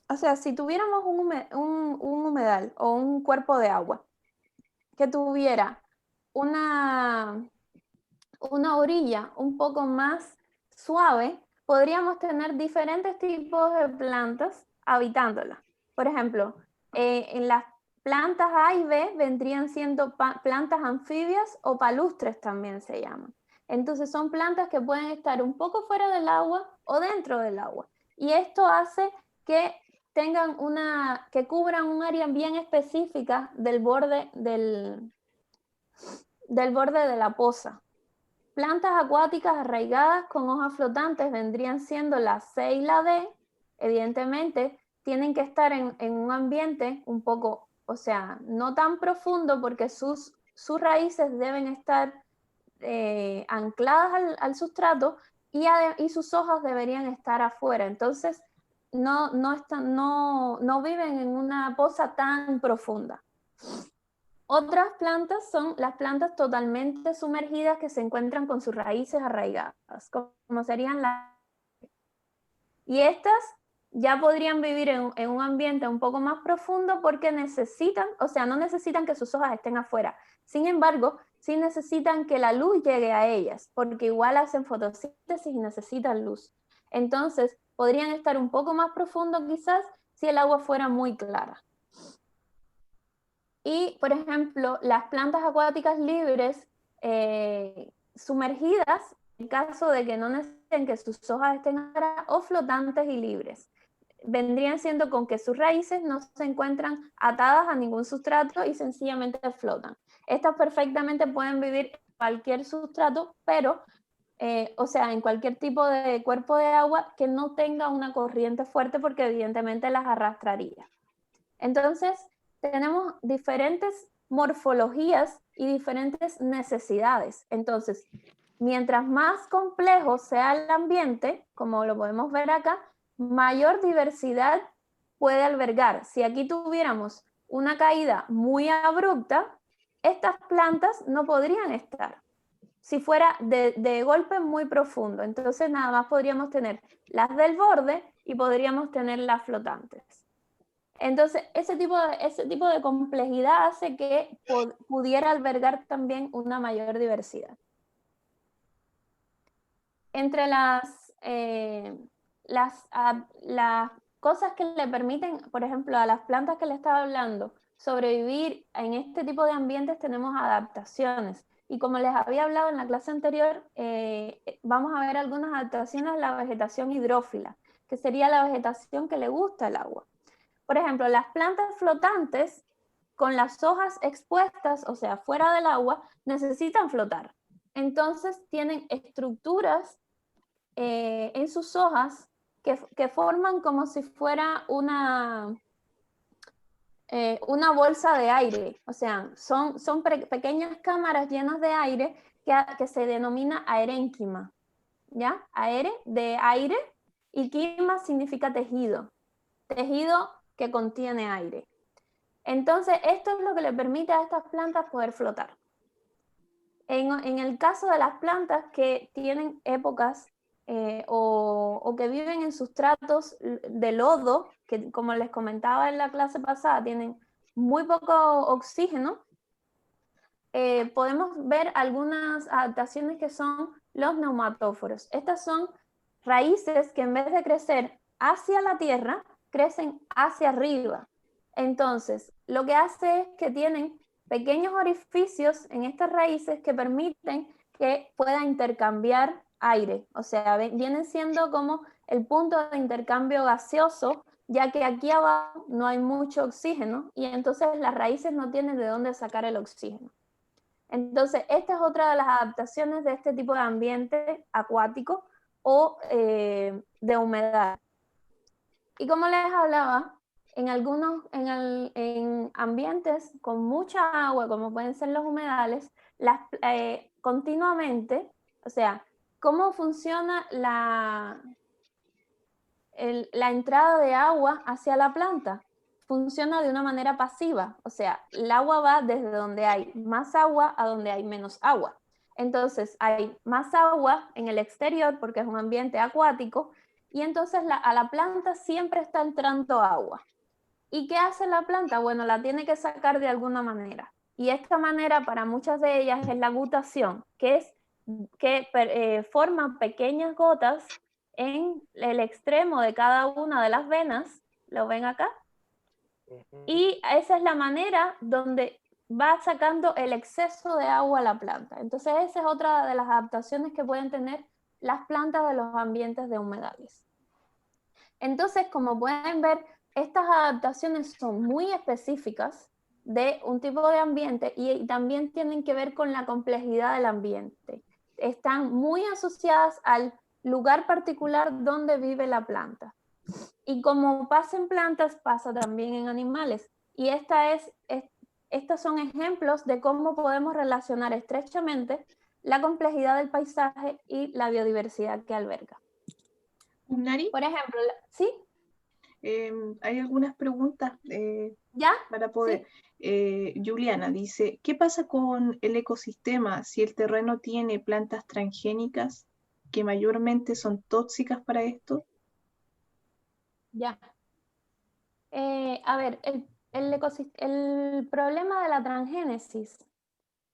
o sea, si tuviéramos un humedal o un cuerpo de agua que tuviera una orilla un poco más suave, podríamos tener diferentes tipos de plantas habitándola. Por ejemplo, en las plantas A y B vendrían siendo plantas anfibias o palustres también se llaman. Entonces son plantas que pueden estar un poco fuera del agua o dentro del agua. Y esto hace que tengan que cubran un área bien específica del borde del borde de la poza. Plantas acuáticas arraigadas con hojas flotantes vendrían siendo la C y la D. Evidentemente, tienen que estar en un ambiente un poco, o sea, no tan profundo, porque sus raíces deben estar ancladas al sustrato y sus hojas deberían estar afuera. Entonces, no viven en una poza tan profunda. Otras plantas son las plantas totalmente sumergidas que se encuentran con sus raíces arraigadas, como serían las... Y estas ya podrían vivir en un ambiente un poco más profundo porque necesitan, o sea, no necesitan que sus hojas estén afuera. Sin embargo, sí necesitan que la luz llegue a ellas, porque igual hacen fotosíntesis y necesitan luz. Entonces, podrían estar un poco más profundo quizás si el agua fuera muy clara. Y, por ejemplo, las plantas acuáticas libres sumergidas, en caso de que no necesiten que sus hojas estén afuera, o flotantes y libres, vendrían siendo con que sus raíces no se encuentran atadas a ningún sustrato y sencillamente flotan. Estas perfectamente pueden vivir en cualquier sustrato, pero, o sea, en cualquier tipo de cuerpo de agua que no tenga una corriente fuerte, porque evidentemente las arrastraría. Entonces, tenemos diferentes morfologías y diferentes necesidades. Entonces, mientras más complejo sea el ambiente, como lo podemos ver acá, mayor diversidad puede albergar. Si aquí tuviéramos una caída muy abrupta, estas plantas no podrían estar. Si fuera de golpe muy profundo, entonces nada más podríamos tener las del borde y podríamos tener las flotantes. Entonces, ese tipo de complejidad hace que pudiera albergar también una mayor diversidad. Entre las cosas que le permiten, por ejemplo, a las plantas que le estaba hablando, sobrevivir en este tipo de ambientes, tenemos adaptaciones. Y como les había hablado en la clase anterior, vamos a ver algunas adaptaciones a la vegetación hidrófila, que sería la vegetación que le gusta el agua. Por ejemplo, las plantas flotantes con las hojas expuestas, o sea, fuera del agua, necesitan flotar. Entonces tienen estructuras en sus hojas que forman como si fuera una bolsa de aire. O sea, son pequeñas cámaras llenas de aire que se denomina aerénquima. ¿Ya? Aere de aire y quima significa tejido. Tejido que contiene aire. Entonces, esto es lo que le permite a estas plantas poder flotar. En el caso de las plantas que tienen épocas o que viven en sustratos de lodo, que como les comentaba en la clase pasada, tienen muy poco oxígeno, podemos ver algunas adaptaciones que son los neumatóforos. Estas son raíces que en vez de crecer hacia la tierra, crecen hacia arriba. Entonces, lo que hace es que tienen pequeños orificios en estas raíces que permiten que pueda intercambiar aire. O sea, vienen siendo como el punto de intercambio gaseoso, ya que aquí abajo no hay mucho oxígeno y entonces las raíces no tienen de dónde sacar el oxígeno. Entonces, esta es otra de las adaptaciones de este tipo de ambiente acuático o de humedad. Y como les hablaba, en ambientes con mucha agua, como pueden ser los humedales, continuamente, o sea, ¿cómo funciona la entrada de agua hacia la planta? Funciona de una manera pasiva, o sea, el agua va desde donde hay más agua a donde hay menos agua. Entonces hay más agua en el exterior porque es un ambiente acuático y entonces a la planta siempre está entrando agua. ¿Y qué hace la planta? Bueno, la tiene que sacar de alguna manera. Y esta manera para muchas de ellas es la gutación, que es que forman pequeñas gotas en el extremo de cada una de las venas. ¿Lo ven acá? Y esa es la manera donde va sacando el exceso de agua a la planta. Entonces esa es otra de las adaptaciones que pueden tener las plantas de los ambientes de humedales. Entonces, como pueden ver, estas adaptaciones son muy específicas de un tipo de ambiente y también tienen que ver con la complejidad del ambiente. Están muy asociadas al lugar particular donde vive la planta. Y como pasa en plantas, pasa también en animales. Y estos son ejemplos de cómo podemos relacionar estrechamente la complejidad del paisaje y la biodiversidad que alberga. Nari, Por ejemplo, ¿sí? hay algunas preguntas ¿Ya? para poder. Sí. Juliana dice, ¿qué pasa con el ecosistema si el terreno tiene plantas transgénicas que mayormente son tóxicas para esto? Ya. A ver, el problema de la transgénesis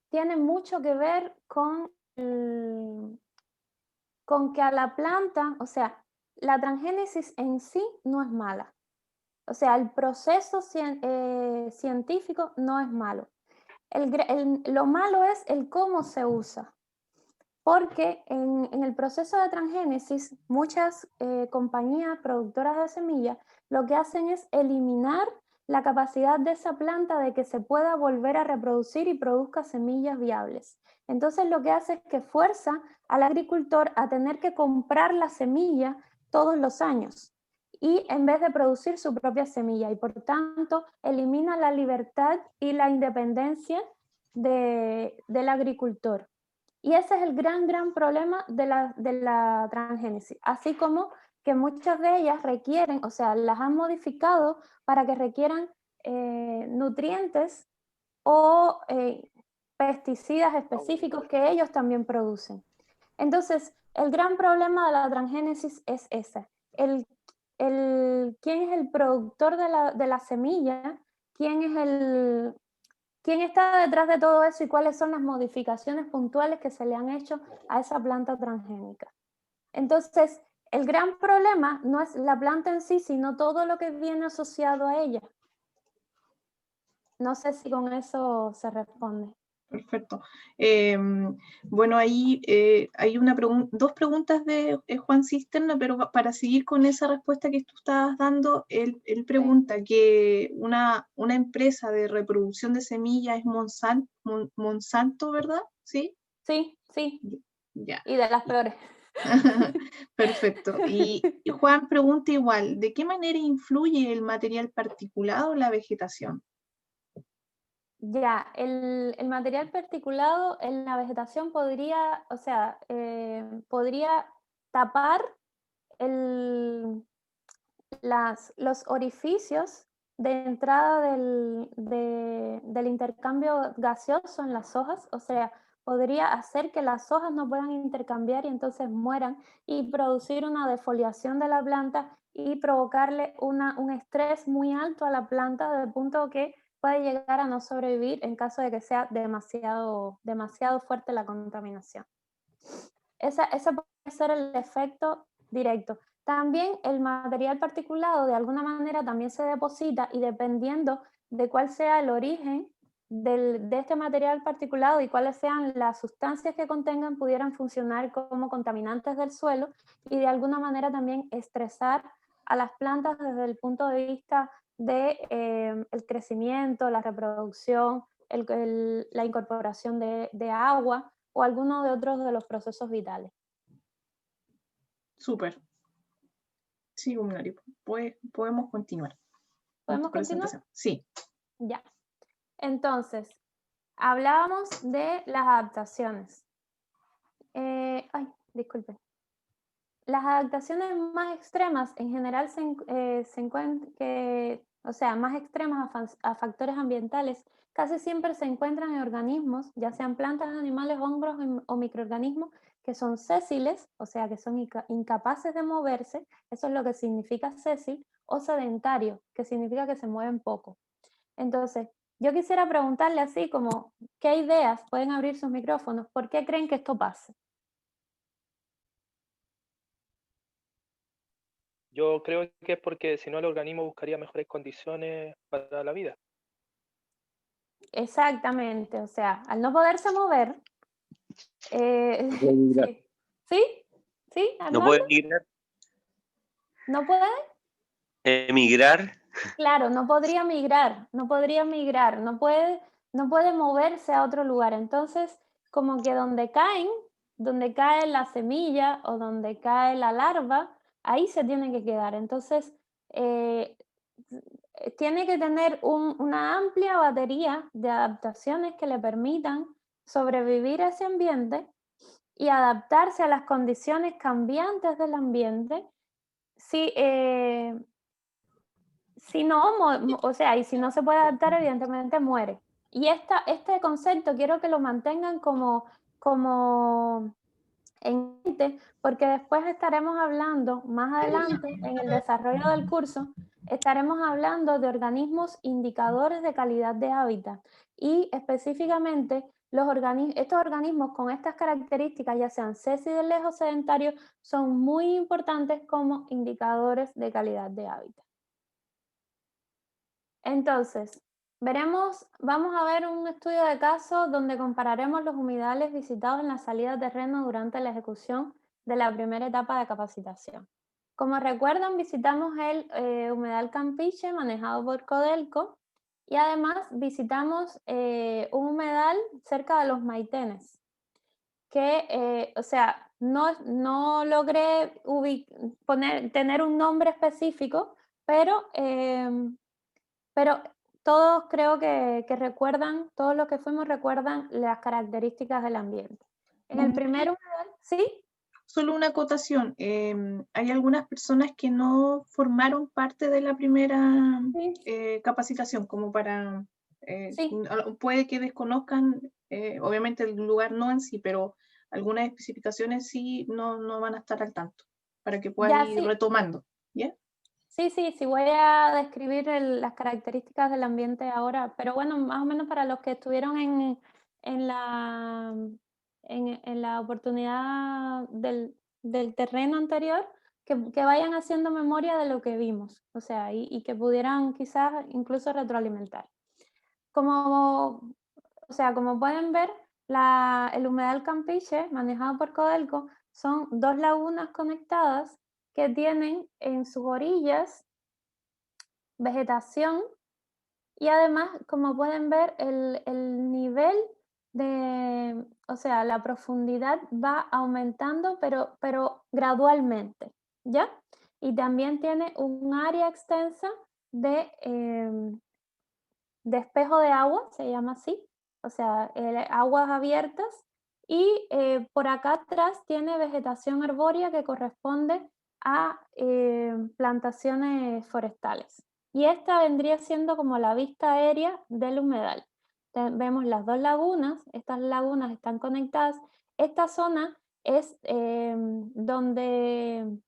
tiene mucho que ver con que a la planta, o sea, la transgénesis en sí no es mala. O sea, el proceso científico no es malo. Lo malo es el cómo se usa. Porque en el proceso de transgénesis, muchas compañías productoras de semillas lo que hacen es eliminar la capacidad de esa planta de que se pueda volver a reproducir y produzca semillas viables. Entonces lo que hace es que fuerza al agricultor a tener que comprar la semilla todos los años y en vez de producir su propia semilla y por tanto elimina la libertad y la independencia del agricultor. Y ese es el gran problema de la transgénesis, así como que muchas de ellas requieren, o sea, las han modificado para que requieran nutrientes o pesticidas específicos que ellos también producen. Entonces, el gran problema de la transgénesis es ese, quién es el productor de la semilla, quién está detrás de todo eso y cuáles son las modificaciones puntuales que se le han hecho a esa planta transgénica. Entonces, el gran problema no es la planta en sí, sino todo lo que viene asociado a ella. No sé si con eso se responde. Perfecto. Bueno, ahí hay dos preguntas de Juan Cisterna, pero para seguir con esa respuesta que tú estabas dando, él pregunta que una empresa de reproducción de semillas es Monsanto, ¿verdad? ¿Sí? Sí. Ya. Y de las peores. Perfecto. Y Juan pregunta igual, ¿de qué manera influye el material particulado en la vegetación? Ya, el material particulado en la vegetación podría, o sea, podría tapar los orificios de entrada del intercambio gaseoso en las hojas, o sea, podría hacer que las hojas no puedan intercambiar y entonces mueran y producir una defoliación de la planta y provocarle un estrés muy alto a la planta, del punto que puede llegar a no sobrevivir en caso de que sea demasiado fuerte la contaminación. Ese puede ser el efecto directo. También el material particulado de alguna manera también se deposita y dependiendo de cuál sea el origen de este material particulado y cuáles sean las sustancias que contengan, pudieran funcionar como contaminantes del suelo y de alguna manera también estresar a las plantas desde el punto de vista de el crecimiento, la reproducción, la incorporación de agua o alguno de otros de los procesos vitales. Súper. Sí, Nari, podemos continuar. ¿Podemos continuar? Sí. Ya. Entonces, hablábamos de las adaptaciones. Disculpen. Las adaptaciones más extremas en general o sea, más extremas a factores ambientales, casi siempre se encuentran en organismos, ya sean plantas, animales, hongos o microorganismos, que son sésiles, o sea, que son incapaces de moverse, eso es lo que significa sésil, o sedentario, que significa que se mueven poco. Entonces, yo quisiera preguntarle así como, ¿qué ideas pueden abrir sus micrófonos? ¿Por qué creen que esto pase? Yo creo que es porque si no el organismo buscaría mejores condiciones para la vida. Exactamente, o sea, al no poderse mover, No puede migrar. sí, ¿sí? ¿Sí, No Arnoldo? puede migrar. ¿No puede? Emigrar. Claro, no podría migrar, no puede moverse a otro lugar. Entonces, como que donde cae la semilla o donde cae la larva, ahí se tiene que quedar. Entonces, tiene que tener una amplia batería de adaptaciones que le permitan sobrevivir a ese ambiente y adaptarse a las condiciones cambiantes del ambiente. Si no, o sea, y si no se puede adaptar, evidentemente muere. Y este concepto quiero que lo mantengan como en mente, porque después estaremos hablando, más adelante, en el desarrollo del curso, estaremos hablando de organismos indicadores de calidad de hábitat. Y específicamente, estos organismos con estas características, ya sean sésiles o sedentarios, son muy importantes como indicadores de calidad de hábitat. Entonces, vamos a ver un estudio de caso donde compararemos los humedales visitados en la salida a terreno durante la ejecución de la primera etapa de capacitación. Como recuerdan, visitamos el humedal Campeche manejado por Codelco y además visitamos un humedal cerca de los Maitenes, que, o sea, no logré tener un nombre específico, pero todos creo que recuerdan, todos los que fuimos recuerdan las características del ambiente. En el primer humedal, ¿sí? Solo una acotación. Hay algunas personas que no formaron parte de la primera capacitación, como para... Sí. Puede que desconozcan, obviamente el lugar no en sí, pero algunas especificaciones sí no van a estar al tanto, para que puedan Ya, ir sí. retomando. ¿Ya? Sí, voy a describir las características del ambiente ahora, pero bueno, más o menos para los que estuvieron en la oportunidad del terreno anterior, que vayan haciendo memoria de lo que vimos, o sea, y que pudieran quizás incluso retroalimentar. Como pueden ver, el humedal Campeche, manejado por Codelco, son 2 lagunas conectadas que tienen en sus orillas vegetación y además, como pueden ver, el nivel o sea, la profundidad va aumentando, pero gradualmente, ¿ya? Y también tiene un área extensa de espejo de agua, se llama así, o sea, aguas abiertas, y por acá atrás tiene vegetación arbórea que corresponde a plantaciones forestales. Y esta vendría siendo como la vista aérea del humedal. Vemos las 2 lagunas, estas lagunas están conectadas. Esta zona es donde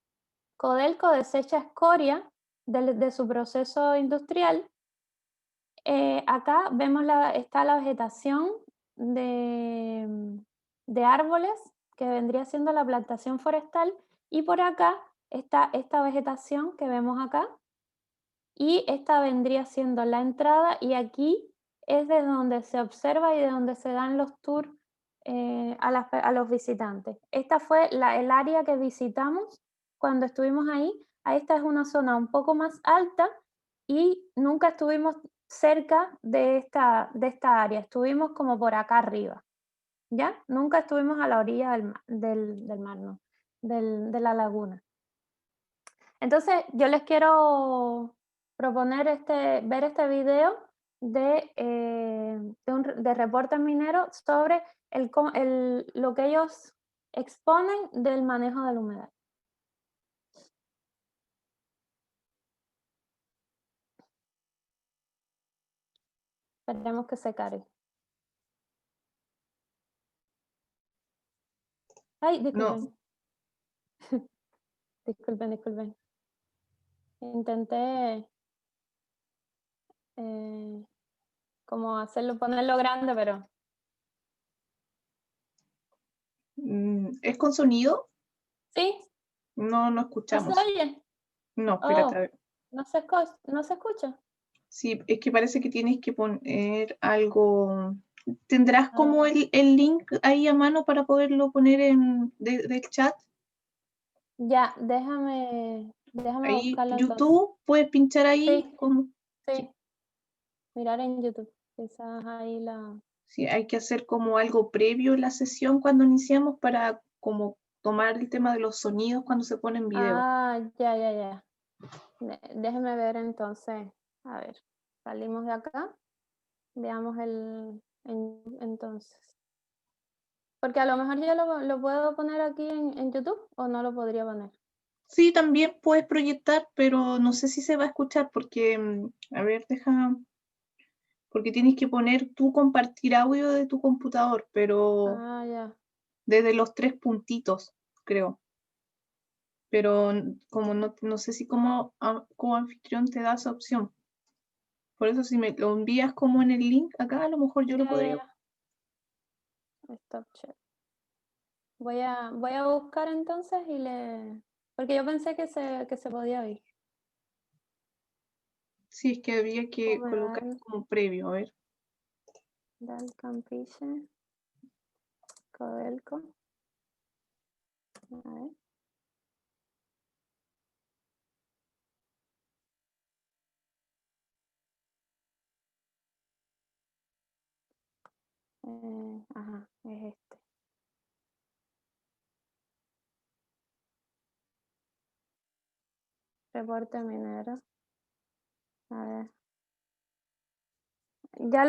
Codelco desecha escoria de su proceso industrial. Acá vemos está la vegetación de árboles, que vendría siendo la plantación forestal, y por acá está esta vegetación que vemos acá, y esta vendría siendo la entrada, y aquí es de donde se observa y de donde se dan los tours a los visitantes. Esta fue el área que visitamos cuando estuvimos ahí. Esta es una zona un poco más alta y nunca estuvimos cerca de esta área, estuvimos como por acá arriba, ¿ya? Nunca estuvimos a la orilla del mar, no, de la laguna. Entonces, yo les quiero proponer ver este video de Reportes Mineros sobre lo que ellos exponen del manejo del humedal. Esperemos que se cargue. Ay, disculpen. Disculpen. Intenté como ponerlo grande, pero... ¿Es con sonido? ¿Sí? No ¿No escuchamos. se oye? No, espérate. Oh, A ver. ¿no se escucha? Sí, es que parece que tienes que poner algo. ¿Tendrás como el link ahí a mano para poderlo poner del chat? Ya, déjame Ahí, buscarlo entonces. YouTube, puedes pinchar ahí. Sí. Mirar en YouTube. Quizás ahí la... Sí, hay que hacer como algo previo en la sesión cuando iniciamos para como tomar el tema de los sonidos cuando se pone en video. Ah, ya. Déjeme ver entonces. A ver, salimos de acá. Veamos entonces. Porque a lo mejor yo lo puedo poner aquí en YouTube o no lo podría poner. Sí, también puedes proyectar, pero no sé si se va a escuchar porque, a ver, porque tienes que poner tú compartir audio de tu computador, pero Ya. desde los 3 puntitos, creo. Pero como no sé si como anfitrión te da esa opción. Por eso si me lo envías como en el link acá, a lo mejor yo lo podría. Stop chat. Voy a buscar entonces porque yo pensé que se podía oír. Sí, es que había que colocar como previo, a ver. Dal Campiche. Codelco. A ver. Ajá, es este. Reporte minero. A ver. Ya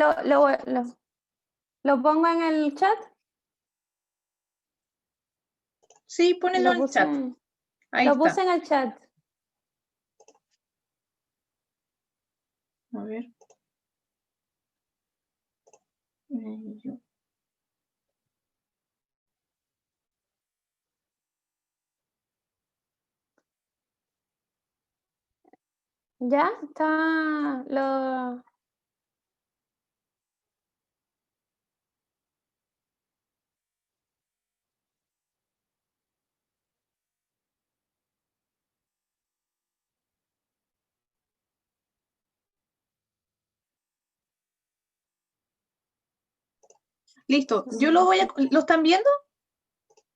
lo pongo en el chat. Sí, ponelo en el chat. Ahí lo puse en el chat. A ver. Ya está Listo, ¿lo están viendo?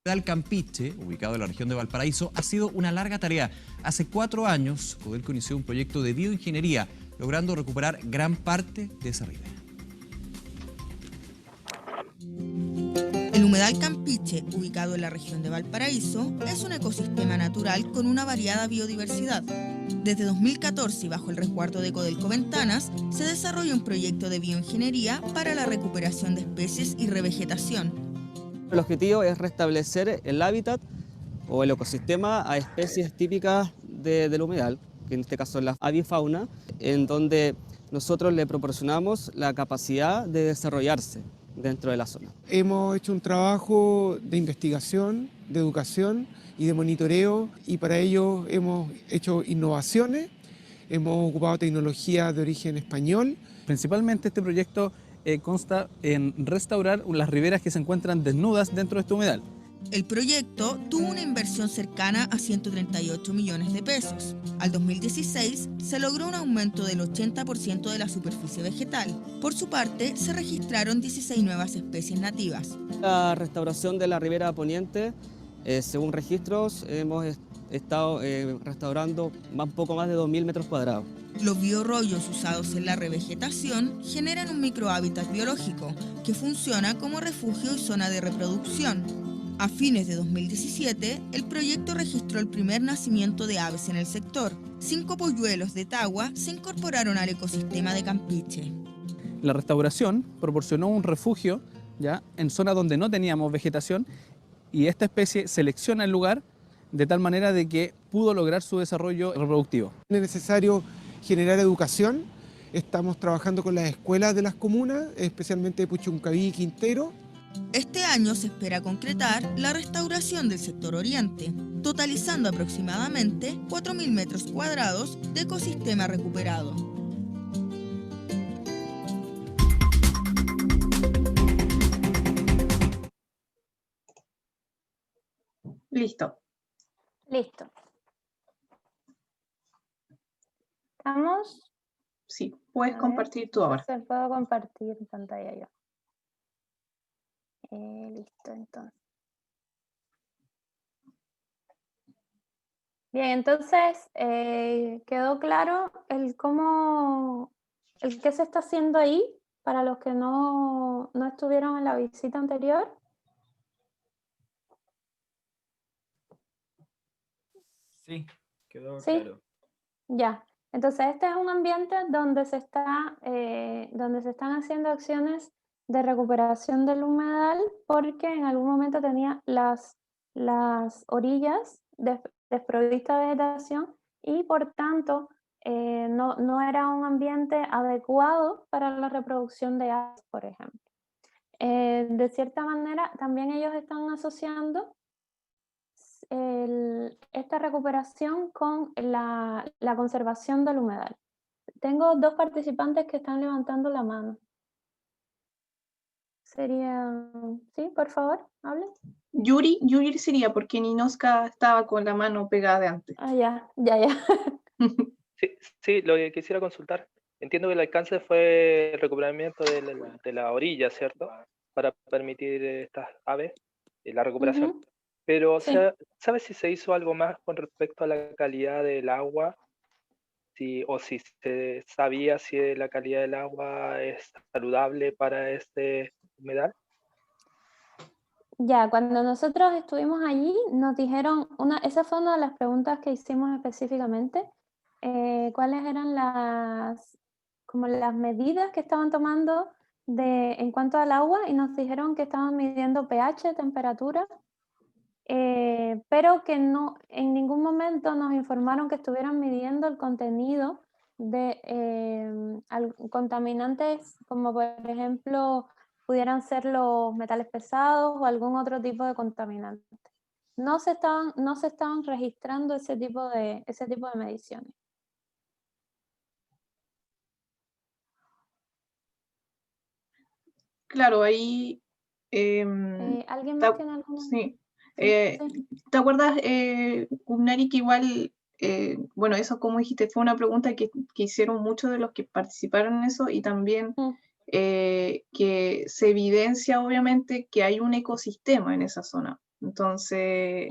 Dal Campiche, ubicado en la región de Valparaíso, ha sido una larga tarea. Hace 4 años, Codelco inició un proyecto de bioingeniería, logrando recuperar gran parte de esa ribera. El humedal Campiche, ubicado en la región de Valparaíso, es un ecosistema natural con una variada biodiversidad. Desde 2014, y bajo el resguardo de Codelco Ventanas, se desarrolla un proyecto de bioingeniería para la recuperación de especies y revegetación. El objetivo es restablecer el hábitat o el ecosistema a especies típicas del humedal, que en este caso es la avifauna, en donde nosotros le proporcionamos la capacidad de desarrollarse dentro de la zona. Hemos hecho un trabajo de investigación, de educación y de monitoreo, y para ello hemos hecho innovaciones, hemos ocupado tecnología de origen español. Principalmente este proyecto consta en restaurar las riberas que se encuentran desnudas dentro de este humedal. El proyecto tuvo una inversión cercana a 138 millones de pesos. Al 2016 se logró un aumento del 80% de la superficie vegetal. Por su parte, se registraron 16 nuevas especies nativas. La restauración de la ribera poniente, según registros, hemos estado restaurando un poco más de 2.000 metros cuadrados. Los biorrollos usados en la revegetación generan un microhábitat biológico que funciona como refugio y zona de reproducción. A fines de 2017, el proyecto registró el primer nacimiento de aves en el sector. 5 polluelos de tagua se incorporaron al ecosistema de Campiche. La restauración proporcionó un refugio ya en zonas donde no teníamos vegetación, y esta especie selecciona el lugar de tal manera de que pudo lograr su desarrollo reproductivo. Es necesario generar educación Estamos trabajando con las escuelas de las comunas, especialmente de Puchuncaví y Quintero. Este año se espera concretar la restauración del sector oriente, totalizando aproximadamente 4.000 metros cuadrados de ecosistema recuperado. Listo. Listo. ¿Estamos? Sí, puedes A ver, compartir tú ahora. entonces puedo compartir pantalla yo. Listo, entonces. Bien, entonces quedó claro el qué se está haciendo ahí para los que no estuvieron en la visita anterior. Sí, quedó ¿Sí? claro. Ya. Entonces este es un ambiente donde se están haciendo acciones de recuperación del humedal porque en algún momento tenía las orillas desprovistas de vegetación y por tanto no era un ambiente adecuado para la reproducción de aves, por ejemplo. De cierta manera, también ellos están asociando esta recuperación con la conservación del humedal. Tengo 2 participantes que están levantando la mano. Sí, por favor, hablen. Yuri sería porque Ninoska estaba con la mano pegada de antes. Ah, ya. Sí, lo que quisiera consultar. Entiendo que el alcance fue el recuperamiento de la orilla, ¿cierto? Para permitir estas aves, la recuperación. Ujú. Pero, Sí. ¿sabes si se hizo algo más con respecto a la calidad del agua? O si se sabía si la calidad del agua es saludable para este humedal. Ya, cuando nosotros estuvimos allí, nos dijeron, esa fue una de las preguntas que hicimos específicamente, cuáles eran las medidas que estaban tomando en cuanto al agua, y nos dijeron que estaban midiendo pH, temperatura, pero que no, en ningún momento nos informaron que estuvieran midiendo el contenido de contaminantes como por ejemplo pudieran ser los metales pesados o algún otro tipo de contaminante. No se estaban registrando ese tipo de mediciones. Claro, ahí... ¿Alguien más tiene alguna? Sí. Sí. ¿Te acuerdas, Gumnari, que igual, bueno, eso como dijiste, fue una pregunta que hicieron muchos de los que participaron en eso y también que se evidencia obviamente que hay un ecosistema en esa zona. Entonces,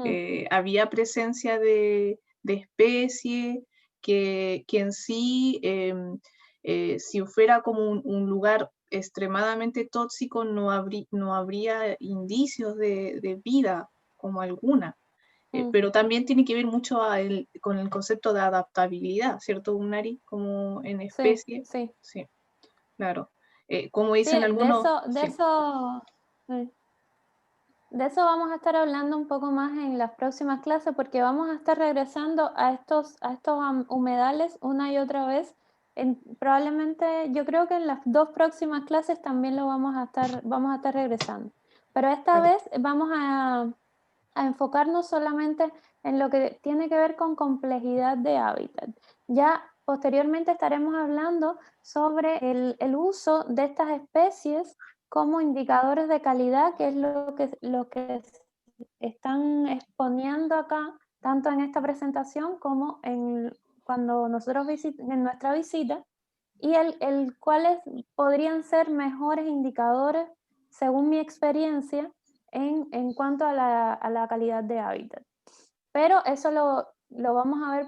había presencia de especies que en sí, si fuera como un lugar extremadamente tóxico, no habría indicios de vida como alguna. Pero también tiene que ver mucho con el concepto de adaptabilidad, ¿cierto, Unari? Como en especie. Sí. Claro. Como dicen algunos... De eso vamos a estar hablando un poco más en las próximas clases porque vamos a estar regresando a estos humedales una y otra vez. Probablemente, yo creo que en las 2 próximas clases también vamos a estar regresando. Pero esta vez vamos a enfocarnos solamente en lo que tiene que ver con complejidad de hábitat. Ya posteriormente estaremos hablando sobre el uso de estas especies como indicadores de calidad, que es lo que están exponiendo acá, tanto en esta presentación como cuando nosotros en nuestra visita, y cuáles podrían ser mejores indicadores, según mi experiencia, en cuanto a la calidad de hábitat. Pero eso lo vamos a ver,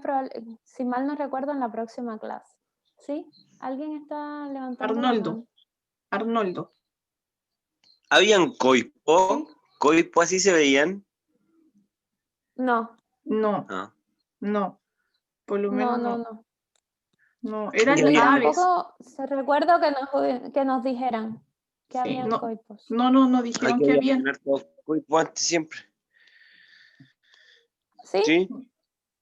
si mal no recuerdo, en la próxima clase. ¿Sí? ¿Alguien está levantando la mano? Arnoldo. ¿Habían coipo? ¿Sí? ¿Coipo así se veían? No. Por lo menos no. Eran aves. Tampoco se recuerdo que nos dijeran que habían coipos. No dijeron que habían. Coipo antes siempre. ¿Sí? Sí.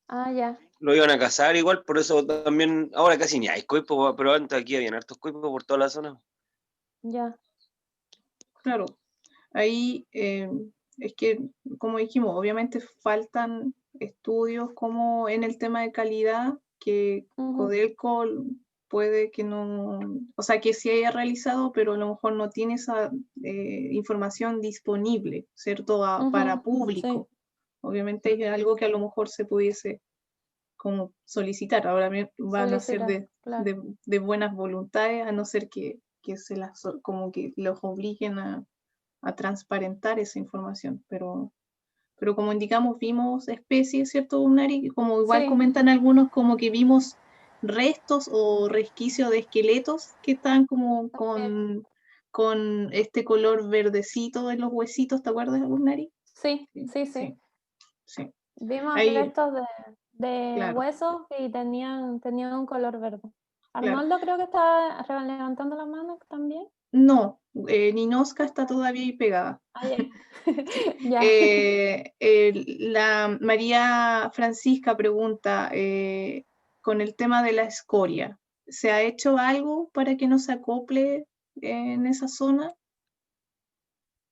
Ah, ya. lo iban a cazar igual, por eso también, ahora casi ni hay coipos, pero antes aquí habían hartos coipos por toda la zona. Ya. Claro, ahí es que, como dijimos, obviamente faltan estudios como en el tema de calidad, que Codelco puede que no, o sea, que sí haya realizado, pero a lo mejor no tiene esa información disponible, ¿cierto? Para público. Sí. Obviamente es algo que a lo mejor se pudiese como solicitar. Ahora van a ser Solicitar, claro. de buenas voluntades, a no ser que se las, como que los obliguen a transparentar esa información. Pero como indicamos, vimos especies, ¿cierto, Unari? Como igual Sí. comentan algunos, como que vimos restos o resquicios de esqueletos que están como con este color verdecito en los huesitos, ¿te acuerdas, Unari? Sí. Sí. Vimos Ahí, restos de claro. huesos y tenían un color verde. Claro. Arnoldo creo que está levantando la mano también. No, Ninoska está todavía ahí pegada. Ya. La María Francisca pregunta, con el tema de la escoria, ¿se ha hecho algo para que no se acople en esa zona?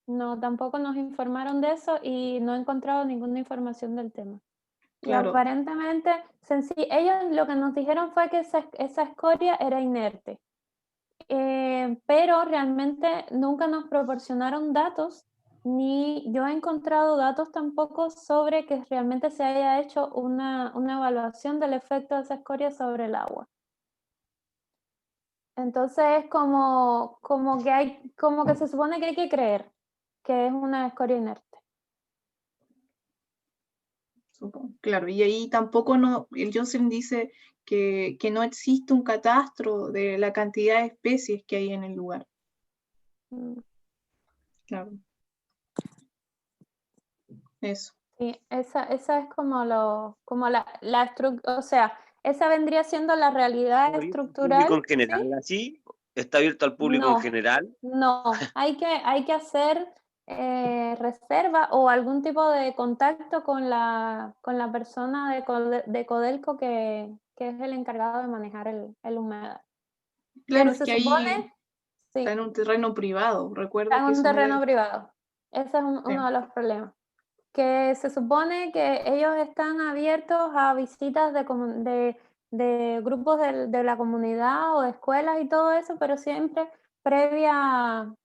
No, tampoco nos informaron de eso y no he encontrado ninguna información del tema. Claro. Y aparentemente, ellos lo que nos dijeron fue que esa escoria era inerte. Pero realmente nunca nos proporcionaron datos, ni yo he encontrado datos tampoco sobre que realmente se haya hecho una evaluación del efecto de esa escoria sobre el agua. Entonces es como que se supone que hay que creer que es una escoria inerte. Claro, y ahí tampoco el Jocelyn dice que no existe un catastro de la cantidad de especies que hay en el lugar. Claro. Eso. Sí, esa es como la estructura, o sea, esa vendría siendo la realidad estructural. ¿Público en general así? ¿Está abierto al público en general? No, hay que hacer reserva o algún tipo de contacto con la persona de Codelco que es el encargado de manejar el humedal. Claro, Pero es se que ahí supone, está en un terreno privado, recuerda está que en un eso no terreno es... privado. Ese es uno de los problemas. Que se supone que ellos están abiertos a visitas de grupos de la comunidad o de escuelas y todo eso, pero siempre previo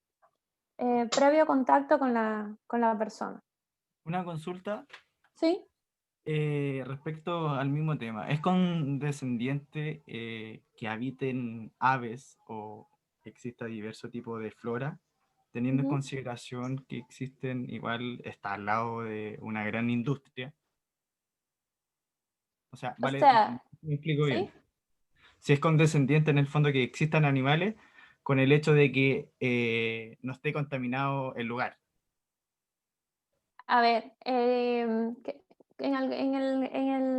contacto con la persona. Una consulta. Sí. Respecto al mismo tema, ¿es condescendiente que habiten aves o exista diverso tipo de flora, teniendo en consideración que existen, igual está al lado de una gran industria? O sea, vale, me explico bien. Si es condescendiente en el fondo que existan animales con el hecho de que no esté contaminado el lugar. A ver, en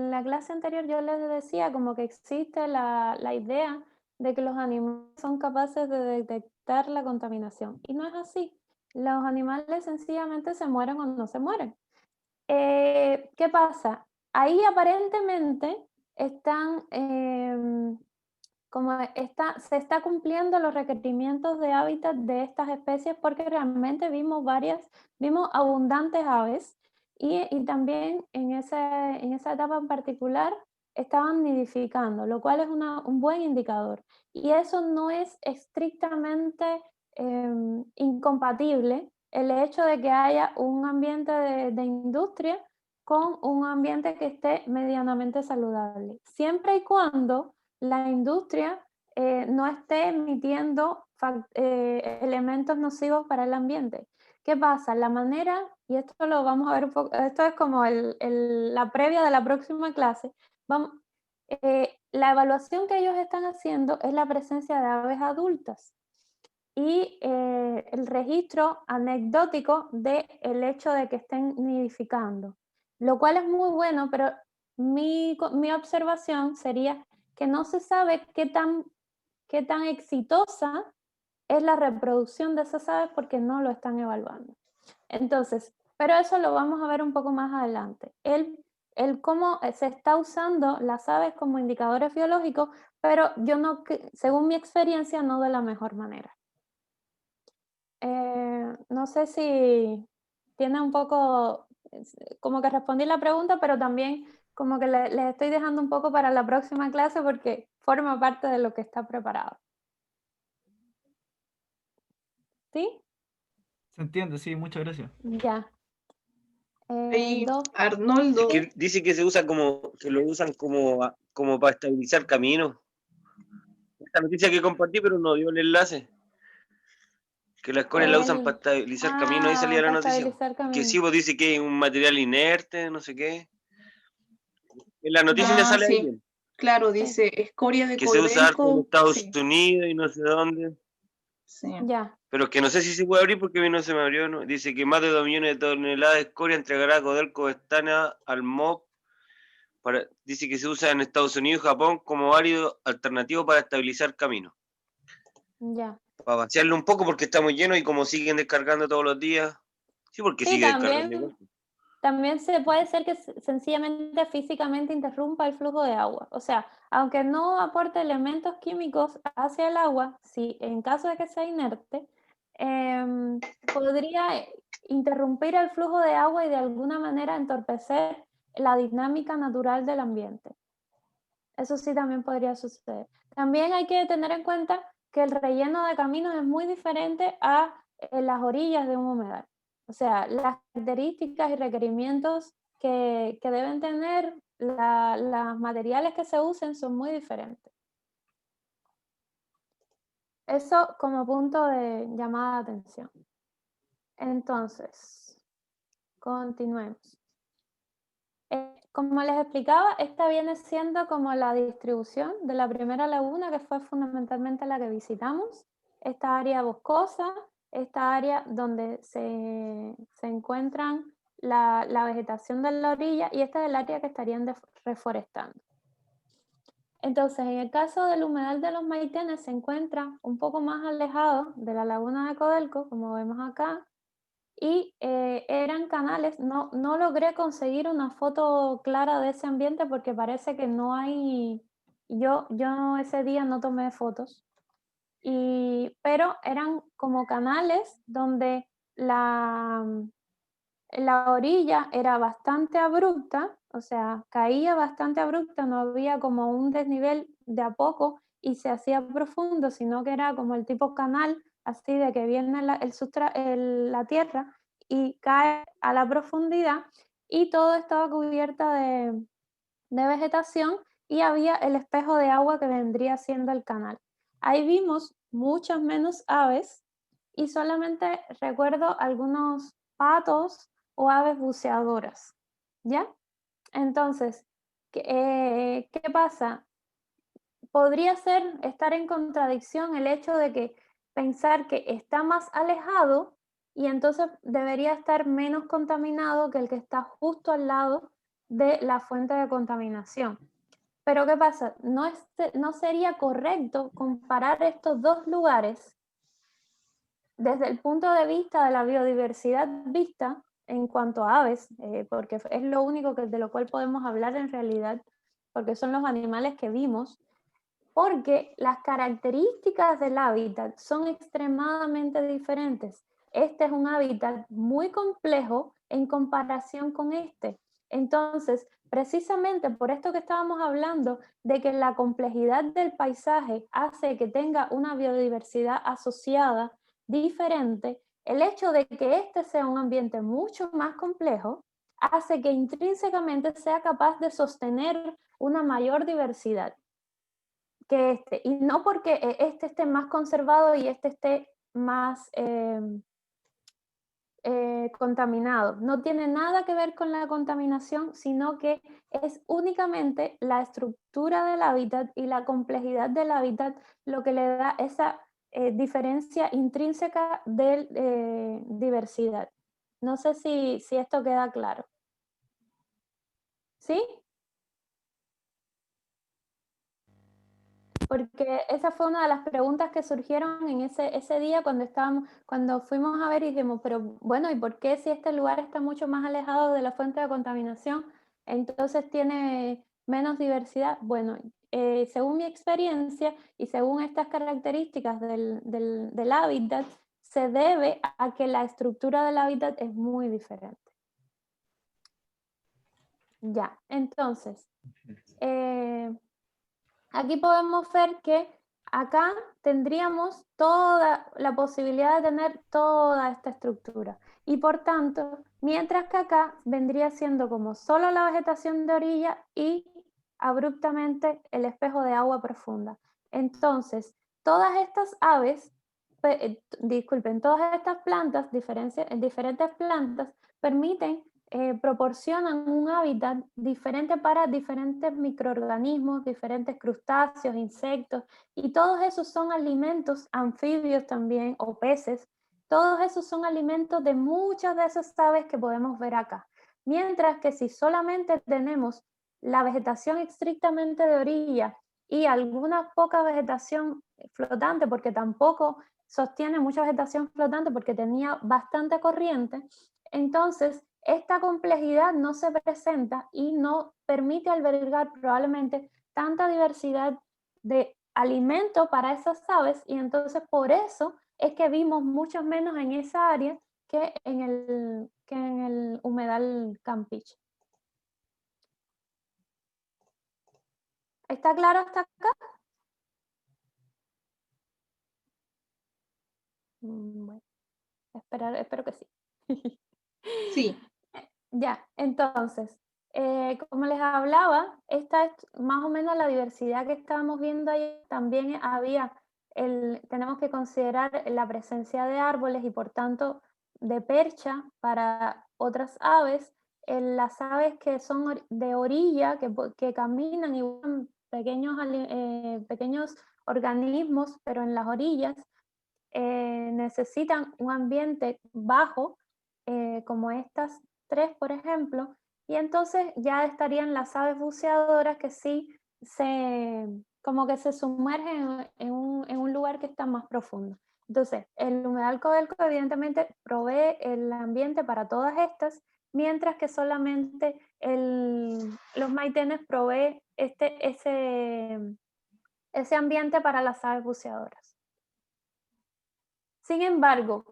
la clase anterior yo les decía como que existe la idea de que los animales son capaces de detectar la contaminación. Y no es así. Los animales sencillamente se mueren o no se mueren. ¿Qué pasa? Ahí aparentemente se está cumpliendo los requerimientos de hábitat de estas especies porque realmente vimos abundantes aves y también en esa etapa en particular estaban nidificando, lo cual es un buen indicador. Y eso no es estrictamente incompatible el hecho de que haya un ambiente de industria con un ambiente que esté medianamente saludable, siempre y cuando la industria no esté emitiendo elementos nocivos para el ambiente. ¿Qué pasa? La manera, y esto lo vamos a ver un poco, esto es como la previa de la próxima clase, la evaluación que ellos están haciendo es la presencia de aves adultas y el registro anecdótico del hecho de que estén nidificando, lo cual es muy bueno, pero mi observación sería que no se sabe qué tan exitosa es la reproducción de esas aves porque no lo están evaluando. Entonces, pero eso lo vamos a ver un poco más adelante. el cómo se está usando las aves como indicadores biológicos, pero yo no, según mi experiencia, no de la mejor manera. No sé si tiene un poco, como que respondí la pregunta, pero también como que les estoy dejando un poco para la próxima clase porque forma parte de lo que está preparado. ¿Sí? Se entiende, sí, muchas gracias. Ya. Arnoldo. Es que dice que se usa que lo usan como para estabilizar caminos. Esta noticia que compartí, pero no dio el enlace. Que las escorias la usan para estabilizar caminos, ahí salía la para noticia. estabilizar Que caminos. sí, pues dice que es un material inerte, no sé qué. En la noticia sale sí. ahí. Claro, dice escoria de Que se usa harto en Codelco. Estados Sí. Unidos y no sé dónde. Sí. Ya. Pero que no sé si se puede abrir porque a mí no se me abrió. ¿No? Dice que más de 2 millones de toneladas de escoria entregará Codelco Estana al MOP. Dice que se usa en Estados Unidos y Japón como válido alternativo para estabilizar caminos. Ya. Para vaciarlo un poco porque está muy lleno y como siguen descargando todos los días. Sí, porque sigue descargando igual. También se puede ser que sencillamente físicamente interrumpa el flujo de agua. O sea, aunque no aporte elementos químicos hacia el agua, si en caso de que sea inerte, podría interrumpir el flujo de agua y de alguna manera entorpecer la dinámica natural del ambiente. Eso sí también podría suceder. También hay que tener en cuenta que el relleno de caminos es muy diferente a las orillas de un humedal. O sea, las características y requerimientos que deben tener los materiales que se usen son muy diferentes. Eso como punto de llamada de atención. Entonces, continuemos. Como les explicaba, esta viene siendo como la distribución de la primera laguna, que fue fundamentalmente la que visitamos. Esta área boscosa, esta área donde se encuentran la vegetación de la orilla, y esta es el área que estarían reforestando. Entonces, en el caso del humedal de los Maitenes, se encuentra un poco más alejado de la laguna de Codelco, como vemos acá, y eran canales. No logré conseguir una foto clara de ese ambiente porque parece que no hay, yo ese día no tomé fotos, pero eran como canales donde la orilla era bastante abrupta, o sea, caía bastante abrupta, no había como un desnivel de a poco y se hacía profundo, sino que era como el tipo canal, así de que viene la tierra y cae a la profundidad, y todo estaba cubierta de vegetación y había el espejo de agua que vendría siendo el canal. Ahí vimos muchas menos aves y solamente recuerdo algunos patos o aves buceadoras, ¿ya? Entonces, ¿qué pasa? Podría estar en contradicción el hecho de que pensar que está más alejado y entonces debería estar menos contaminado que el que está justo al lado de la fuente de contaminación. Pero ¿qué pasa? No sería correcto comparar estos dos lugares desde el punto de vista de la biodiversidad vista en cuanto a aves, porque es lo único de lo cual podemos hablar en realidad, porque son los animales que vimos, porque las características del hábitat son extremadamente diferentes. Este es un hábitat muy complejo en comparación con este. Entonces, precisamente por esto que estábamos hablando, de que la complejidad del paisaje hace que tenga una biodiversidad asociada diferente, el hecho de que este sea un ambiente mucho más complejo hace que intrínsecamente sea capaz de sostener una mayor diversidad que este, y no porque este esté más conservado y este esté más contaminado. No tiene nada que ver con la contaminación, sino que es únicamente la estructura del hábitat y la complejidad del hábitat lo que le da esa diferencia intrínseca de diversidad. No sé si esto queda claro. ¿Sí? Porque esa fue una de las preguntas que surgieron en ese día cuando fuimos a ver y dijimos, pero bueno, ¿y por qué si este lugar está mucho más alejado de la fuente de contaminación? entonces tiene menos diversidad. Bueno, según mi experiencia y según estas características del hábitat, se debe a que la estructura del hábitat es muy diferente. Ya, entonces, aquí podemos ver que acá tendríamos toda la posibilidad de tener toda esta estructura. Y por tanto, mientras que acá vendría siendo como solo la vegetación de orilla y abruptamente el espejo de agua profunda. Entonces, todas estas aves, disculpen, todas estas plantas, diferentes plantas, permiten, proporcionan un hábitat diferente para diferentes microorganismos, diferentes crustáceos, insectos, y todos esos son alimentos, anfibios también, o peces. Todos esos son alimentos de muchas de esas aves que podemos ver acá. Mientras que si solamente tenemos la vegetación estrictamente de orilla y alguna poca vegetación flotante, porque tampoco sostiene mucha vegetación flotante porque tenía bastante corriente, entonces esta complejidad no se presenta y no permite albergar probablemente tanta diversidad de alimento para esas aves, y entonces por eso es que vimos muchos menos en esa área que en el humedal Campeche. ¿Está claro hasta acá? Bueno, espero que sí. Sí. Ya, entonces, como les hablaba, esta es más o menos la diversidad que estábamos viendo ahí. También tenemos que considerar la presencia de árboles y por tanto de percha para otras aves. Las aves que son de orilla, que caminan y buscan pequeños organismos, pero en las orillas, necesitan un ambiente bajo, como estas tres, por ejemplo, y entonces ya estarían las aves buceadoras que sí como que se sumergen en un lugar que está más profundo. Entonces, el humedal Codelco evidentemente provee el ambiente para todas estas, mientras que solamente los maitenes provee ese ambiente para las aves buceadoras. Sin embargo,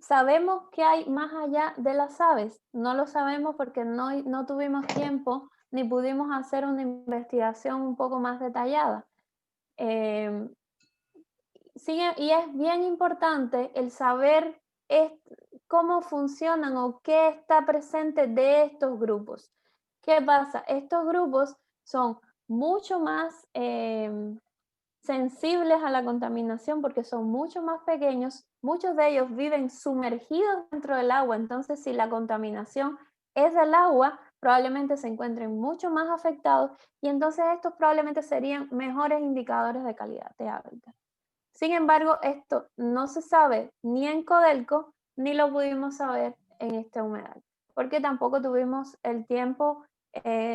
sabemos que hay más allá de las aves. No lo sabemos porque no tuvimos tiempo ni pudimos hacer una investigación un poco más detallada. Y es bien importante el saber cómo funcionan o qué está presente de estos grupos. ¿Qué pasa? Estos grupos son mucho más sensibles a la contaminación porque son mucho más pequeños, muchos de ellos viven sumergidos dentro del agua, entonces si la contaminación es del agua, probablemente se encuentren mucho más afectados y entonces estos probablemente serían mejores indicadores de calidad de hábitat. Sin embargo, esto no se sabe ni en Codelco, ni lo pudimos saber en este humedal, porque tampoco tuvimos el tiempo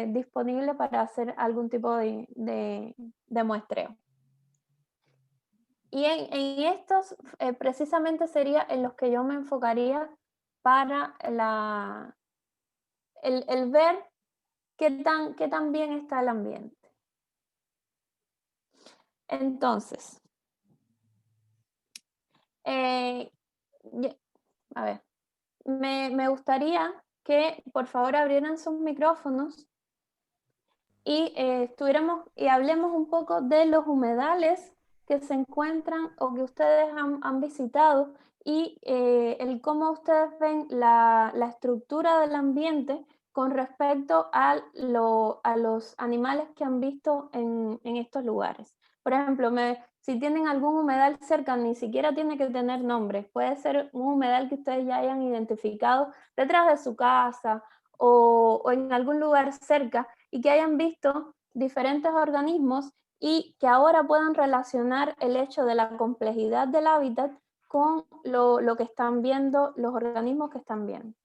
disponible para hacer algún tipo de muestreo. Y en estos precisamente sería en los que yo me enfocaría para el ver qué tan bien está el ambiente. Entonces, a ver, me gustaría que por favor abrieran sus micrófonos y hablemos un poco de los humedales que se encuentran o que ustedes han visitado y el cómo ustedes ven la estructura del ambiente con respecto a los animales que han visto en estos lugares. Por ejemplo, si tienen algún humedal cerca, ni siquiera tiene que tener nombre, puede ser un humedal que ustedes ya hayan identificado detrás de su casa o en algún lugar cerca y que hayan visto diferentes organismos y que ahora puedan relacionar el hecho de la complejidad del hábitat con lo que están viendo, los organismos que están viendo.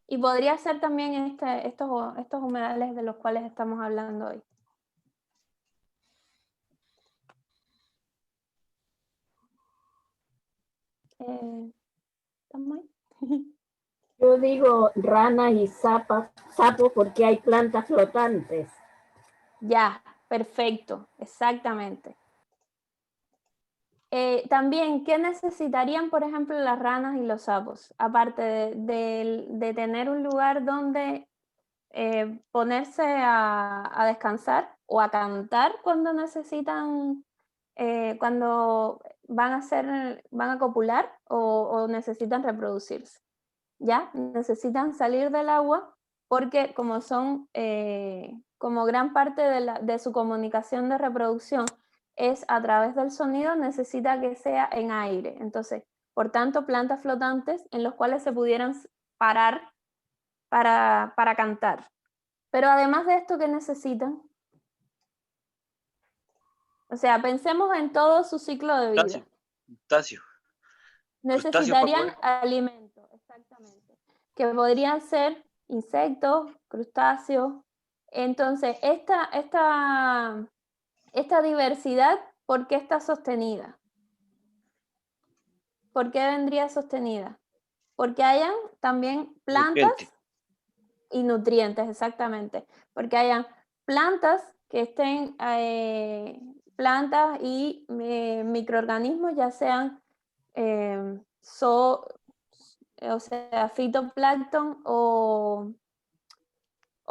Y podría ser también estos humedales de los cuales estamos hablando hoy. ¿Estamos ahí? Yo digo ranas y sapos porque hay plantas flotantes. Ya, perfecto, exactamente. También, ¿qué necesitarían, por ejemplo, las ranas y los sapos? Aparte de tener un lugar donde ponerse a descansar o a cantar cuando necesitan, cuando van a copular o necesitan reproducirse. ¿Ya? Necesitan salir del agua porque como son, como gran parte de su comunicación de reproducción es a través del sonido, necesita que sea en aire. Entonces, por tanto, plantas flotantes en los cuales se pudieran parar para cantar. Pero además de esto, ¿qué necesitan? O sea, pensemos en todo su ciclo de vida. Crustáceo. Necesitarían alimentos, exactamente, que podrían ser insectos, crustáceos. Entonces, esta diversidad, ¿por qué está sostenida? ¿Por qué vendría sostenida? Porque hayan también plantas y nutrientes, exactamente. Porque hayan plantas que estén, plantas y microorganismos, ya sean o sea, fitoplancton o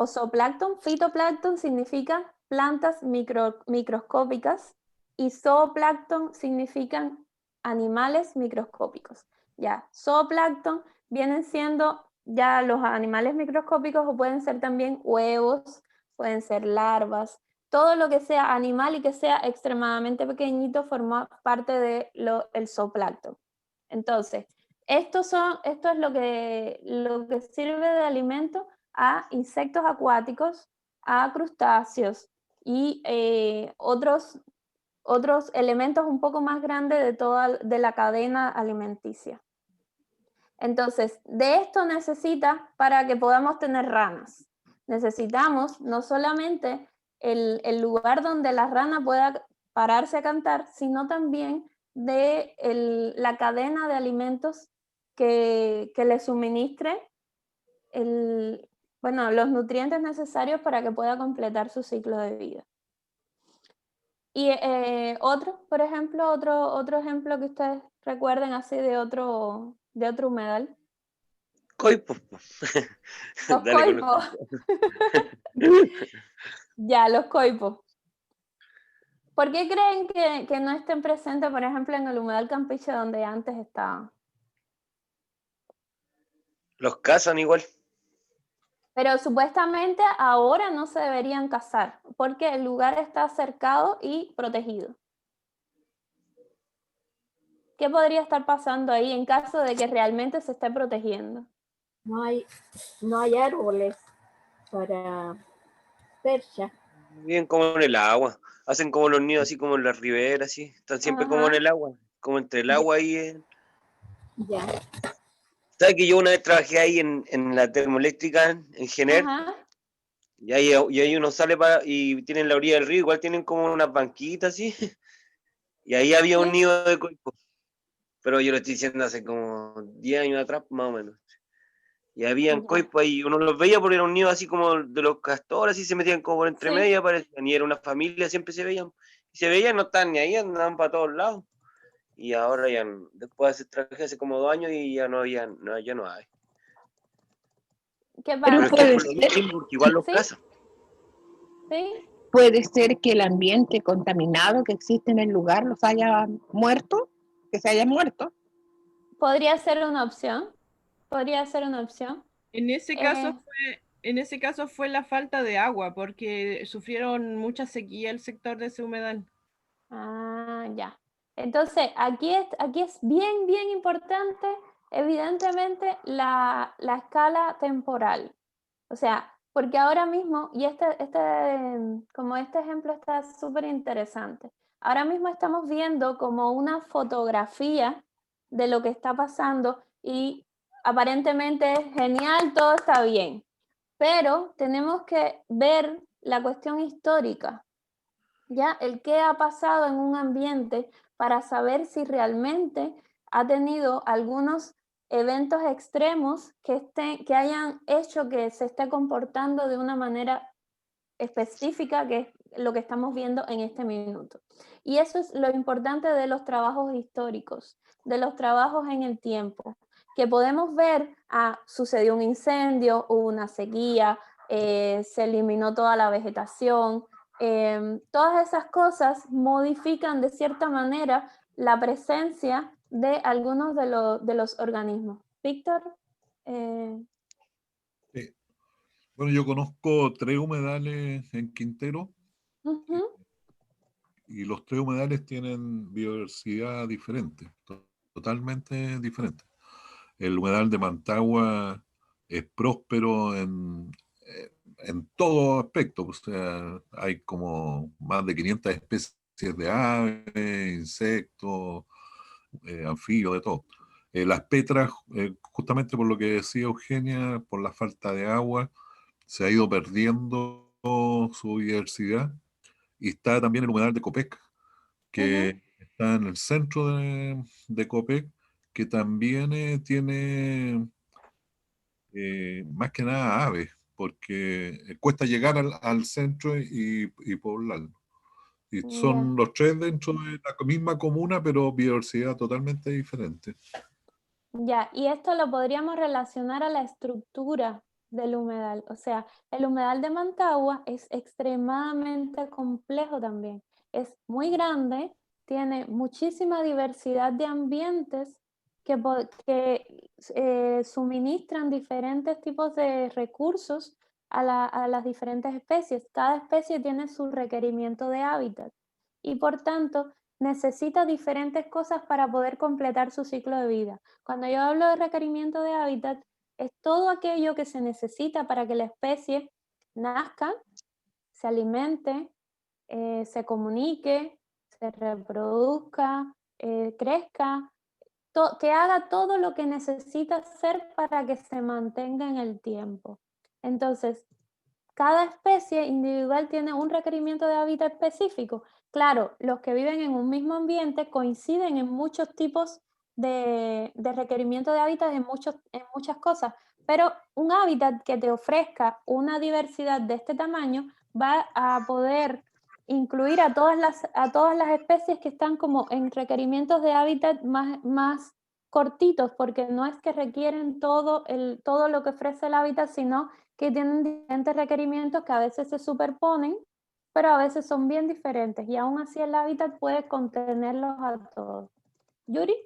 zooplancton. Fitoplancton significa plantas microscópicas y zooplancton significan animales microscópicos. Ya, zooplancton vienen siendo ya los animales microscópicos o pueden ser también huevos, pueden ser larvas, todo lo que sea animal y que sea extremadamente pequeñito forma parte del zooplancton. Entonces, esto es lo que sirve de alimento a insectos acuáticos, a crustáceos y otros elementos un poco más grandes de la cadena alimenticia. Entonces, de esto necesita para que podamos tener ranas. Necesitamos no solamente el lugar donde la rana pueda pararse a cantar, sino también de la cadena de alimentos que le suministre los nutrientes necesarios para que pueda completar su ciclo de vida. Y por ejemplo, otro ejemplo que ustedes recuerden así de otro humedal. Coipos. Los coipos. Ya, los coipos. ¿Por qué creen que no estén presentes, por ejemplo, en el humedal Campeche donde antes estaban? Los cazan igual. Pero supuestamente ahora no se deberían cazar, porque el lugar está cercado y protegido. ¿Qué podría estar pasando ahí en caso de que realmente se esté protegiendo? No hay árboles para percha. Viven como en el agua. Hacen como los nidos así como en las riberas, así. Están siempre como en el agua. Como entre el agua y Ya. ¿Sabes que yo una vez trabajé ahí en la termoeléctrica en Gener? Y ahí uno sale y tienen la orilla del río, igual tienen como unas banquitas así. Y ahí había un nido de coipos. Pero yo lo estoy diciendo hace como 10 años atrás, más o menos. Y habían coipos ahí, uno los veía porque era un nido así como de los castores, así se metían como por entre medio, aparecían, y era una familia, siempre se veían. Y se veían, no estaban ni ahí, andaban para todos lados. Y ahora ya, después de ese traje hace como 2 años y ya no había, ya no hay. ¿Qué Pero es que por lo mismo, porque igual los cazan. Sí. Puede ser que el ambiente contaminado que existe en el lugar los haya muerto, que se hayan muerto. Podría ser una opción. Podría ser una opción. En ese caso fue la falta de agua, porque sufrieron mucha sequía el sector de ese humedal. Ah, ya. Entonces, aquí es bien, bien importante, evidentemente, la escala temporal. O sea, porque ahora mismo, y como este ejemplo está súper interesante, ahora mismo estamos viendo como una fotografía de lo que está pasando y aparentemente es genial, todo está bien, pero tenemos que ver la cuestión histórica, ¿ya? El qué ha pasado en un ambiente para saber si realmente ha tenido algunos eventos extremos que hayan hecho que se esté comportando de una manera específica, que es lo que estamos viendo en este minuto. Y eso es lo importante de los trabajos históricos, de los trabajos en el tiempo, que podemos ver, sucedió un incendio, hubo una sequía, se eliminó toda la vegetación, todas esas cosas modifican de cierta manera la presencia de algunos de los organismos. Víctor. Sí. Bueno, yo conozco 3 humedales en Quintero y los 3 humedales tienen biodiversidad diferente, totalmente diferente. El humedal de Mantagua es próspero en todo aspecto, o sea, hay como más de 500 especies de aves, insectos, anfibios, de todo. Las petras, justamente por lo que decía Eugenia, por la falta de agua, se ha ido perdiendo su diversidad. Y está también el humedal de Copec, que está en el centro de Copec, que también tiene más que nada aves, porque cuesta llegar al centro y poblarlo. Y son los 3 dentro de la misma comuna, pero biodiversidad totalmente diferente. Ya, y esto lo podríamos relacionar a la estructura del humedal. O sea, el humedal de Mantagua es extremadamente complejo también. Es muy grande, tiene muchísima diversidad de ambientes que suministran diferentes tipos de recursos a las diferentes especies. Cada especie tiene su requerimiento de hábitat y por tanto necesita diferentes cosas para poder completar su ciclo de vida. Cuando yo hablo de requerimiento de hábitat, es todo aquello que se necesita para que la especie nazca, se alimente, se comunique, se reproduzca, crezca, que haga todo lo que necesita hacer para que se mantenga en el tiempo. Entonces, cada especie individual tiene un requerimiento de hábitat específico. Claro, los que viven en un mismo ambiente coinciden en muchos tipos de requerimiento de hábitat en muchas cosas, pero un hábitat que te ofrezca una diversidad de este tamaño va a poder incluir a todas las especies que están como en requerimientos de hábitat más cortitos, porque no es que requieren todo lo que ofrece el hábitat, sino que tienen diferentes requerimientos que a veces se superponen, pero a veces son bien diferentes, y aún así el hábitat puede contenerlos a todos. ¿Yuri?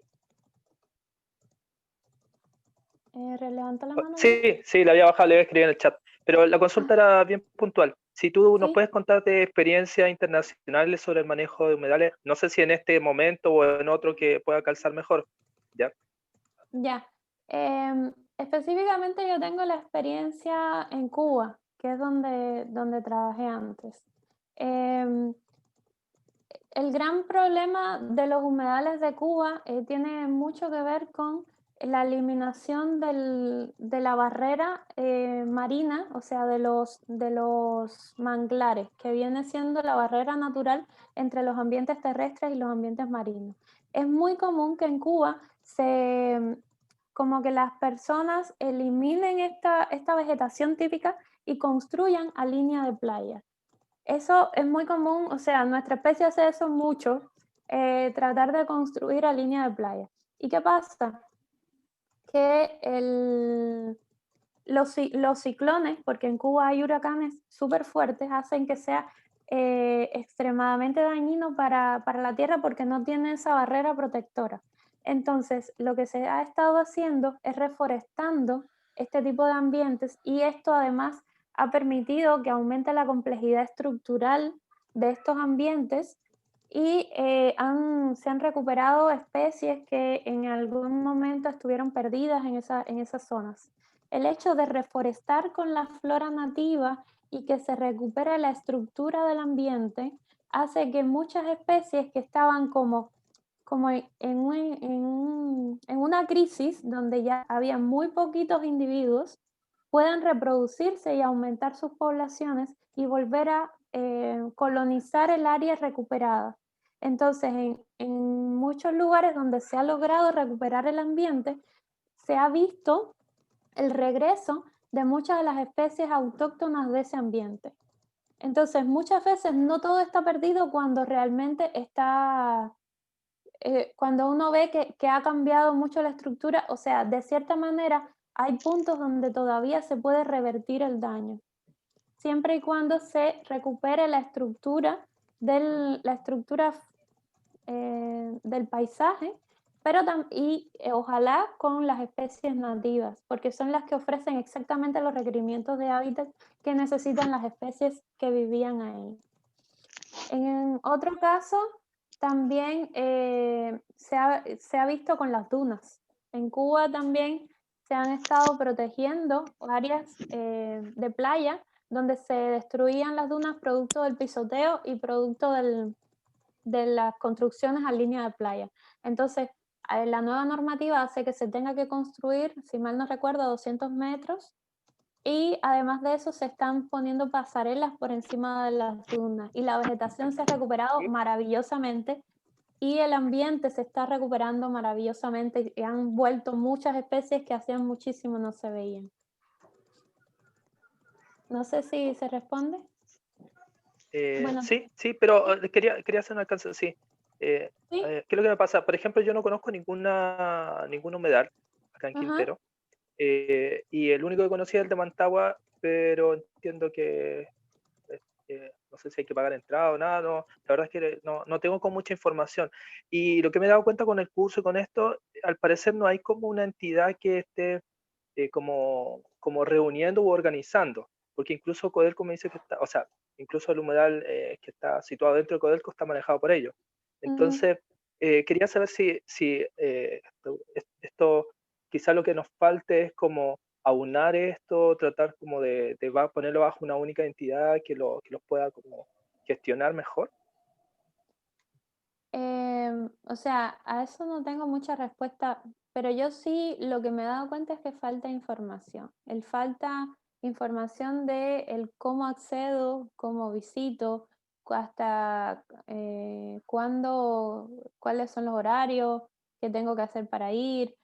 ¿Levanta la mano? Sí, la había bajado, le había escrito en el chat, pero la consulta era bien puntual. Si tú nos puedes contar de experiencias internacionales sobre el manejo de humedales, no sé si en este momento o en otro que pueda calzar mejor, ¿ya? Ya. Específicamente yo tengo la experiencia en Cuba, que es donde trabajé antes. El gran problema de los humedales de Cuba tiene mucho que ver con la eliminación de la barrera marina, o sea, de los manglares, que viene siendo la barrera natural entre los ambientes terrestres y los ambientes marinos. Es muy común que en Cuba como que las personas eliminen esta vegetación típica y construyan a línea de playa. Eso es muy común, o sea, nuestra especie hace eso mucho, tratar de construir a línea de playa. ¿Y qué pasa? Que los ciclones, porque en Cuba hay huracanes súper fuertes, hacen que sea extremadamente dañino para la tierra porque no tiene esa barrera protectora. Entonces, lo que se ha estado haciendo es reforestando este tipo de ambientes, y esto además ha permitido que aumente la complejidad estructural de estos ambientes, y se han recuperado especies que en algún momento estuvieron perdidas en esas zonas. El hecho de reforestar con la flora nativa y que se recupere la estructura del ambiente hace que muchas especies que estaban como en una crisis donde ya había muy poquitos individuos puedan reproducirse y aumentar sus poblaciones y volver a colonizar el área recuperada. Entonces, en muchos lugares donde se ha logrado recuperar el ambiente, se ha visto el regreso de muchas de las especies autóctonas de ese ambiente. Entonces, muchas veces no todo está perdido cuando realmente está, cuando uno ve que ha cambiado mucho la estructura, o sea, de cierta manera hay puntos donde todavía se puede revertir el daño, siempre y cuando se recupere la estructura del paisaje, pero ojalá con las especies nativas, porque son las que ofrecen exactamente los requerimientos de hábitat que necesitan las especies que vivían ahí. En otro caso, también se ha visto con las dunas. En Cuba también se han estado protegiendo áreas de playa donde se destruían las dunas producto del pisoteo y producto de las construcciones a línea de playa. Entonces, la nueva normativa hace que se tenga que construir, si mal no recuerdo, 200 metros, y además de eso se están poniendo pasarelas por encima de las dunas, y la vegetación se ha recuperado maravillosamente, y el ambiente se está recuperando maravillosamente, y han vuelto muchas especies que hacían muchísimo no se veían. No sé si se responde. Bueno. Sí, pero quería hacer un alcance, sí. ¿Qué es lo que me pasa? Por ejemplo, yo no conozco ningún humedal acá en Quintero, y el único que conocía es el de Mantagua, pero entiendo que no sé si hay que pagar entrada o nada, no, la verdad es que no tengo con mucha información. Y lo que me he dado cuenta con el curso y con esto, al parecer no hay como una entidad que esté como reuniendo u organizando, porque incluso Codelco me dice que está, o sea, incluso el humedal que está situado dentro de Codelco está manejado por ellos. Entonces, quería saber si esto, quizá lo que nos falte es como aunar esto, tratar como de ponerlo bajo una única entidad que los pueda como gestionar mejor. O sea, a eso no tengo mucha respuesta, pero yo sí lo que me he dado cuenta es que falta información. Falta información de el cómo accedo, cómo visito, hasta cuándo, cuáles son los horarios, qué tengo que hacer para ir,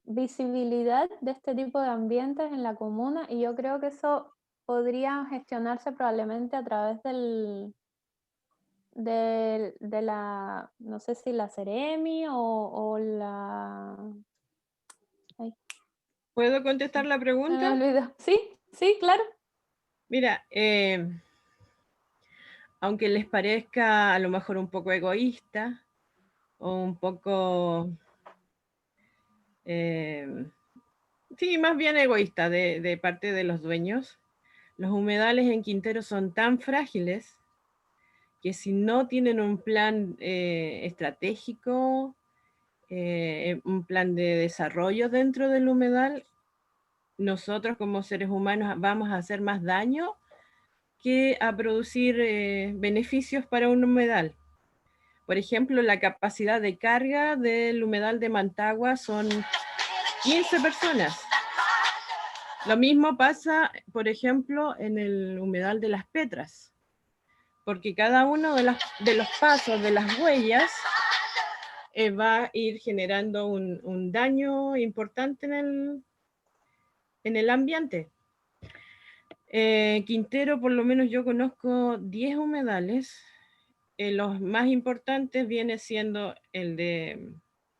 visibilidad de este tipo de ambientes en la comuna, y yo creo que eso podría gestionarse probablemente a través de la, no sé si la Ceremi o la... Ay. ¿Puedo contestar la pregunta? Me olvidó. Sí, claro. Mira, aunque les parezca a lo mejor un poco egoísta o un poco, sí, más bien egoísta de parte de los dueños, los humedales en Quintero son tan frágiles que si no tienen un plan estratégico, un plan de desarrollo dentro del humedal, nosotros como seres humanos vamos a hacer más daño que a producir beneficios para un humedal. Por ejemplo, la capacidad de carga del humedal de Mantagua son 15 personas. Lo mismo pasa, por ejemplo, en el humedal de Las Petras, porque cada uno de los pasos, de las huellas, va a ir generando un daño importante en el ambiente. Quintero, por lo menos yo conozco 10 humedales. Los más importantes viene siendo el de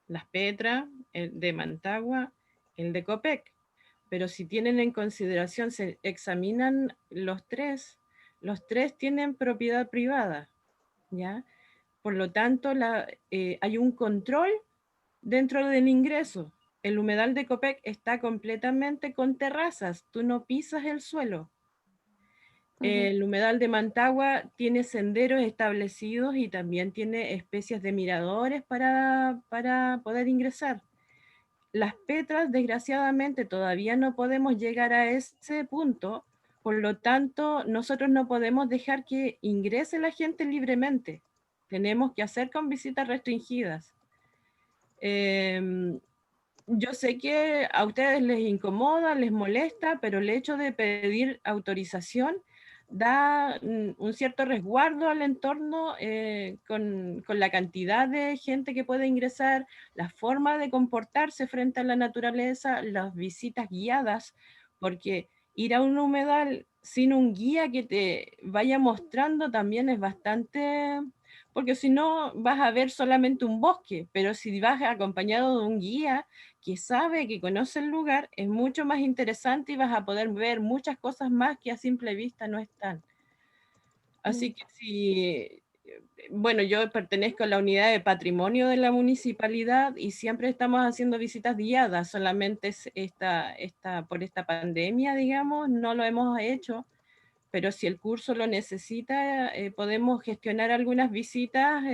Las Petras, el de Mantagua, el de Copec. Pero si tienen en consideración, se examinan los tres tienen propiedad privada, ¿ya? Por lo tanto, hay un control dentro del ingreso. El humedal de Copec está completamente con terrazas, tú no pisas el suelo. El humedal de Mantagua tiene senderos establecidos y también tiene especies de miradores para poder ingresar. Las Petras, desgraciadamente, todavía no podemos llegar a ese punto, por lo tanto, nosotros no podemos dejar que ingrese la gente libremente. Tenemos que hacer con visitas restringidas. Yo sé que a ustedes les incomoda, les molesta, pero el hecho de pedir autorización da un cierto resguardo al entorno con la cantidad de gente que puede ingresar, la forma de comportarse frente a la naturaleza, las visitas guiadas, porque ir a un humedal sin un guía que te vaya mostrando también es bastante, porque si no vas a ver solamente un bosque, pero si vas acompañado de un guía que sabe, que conoce el lugar, es mucho más interesante y vas a poder ver muchas cosas más que a simple vista no están. Así que si, bueno, yo pertenezco a la unidad de patrimonio de la municipalidad y siempre estamos haciendo visitas guiadas, solamente por esta pandemia, digamos, no lo hemos hecho, pero si el curso lo necesita, podemos gestionar algunas visitas,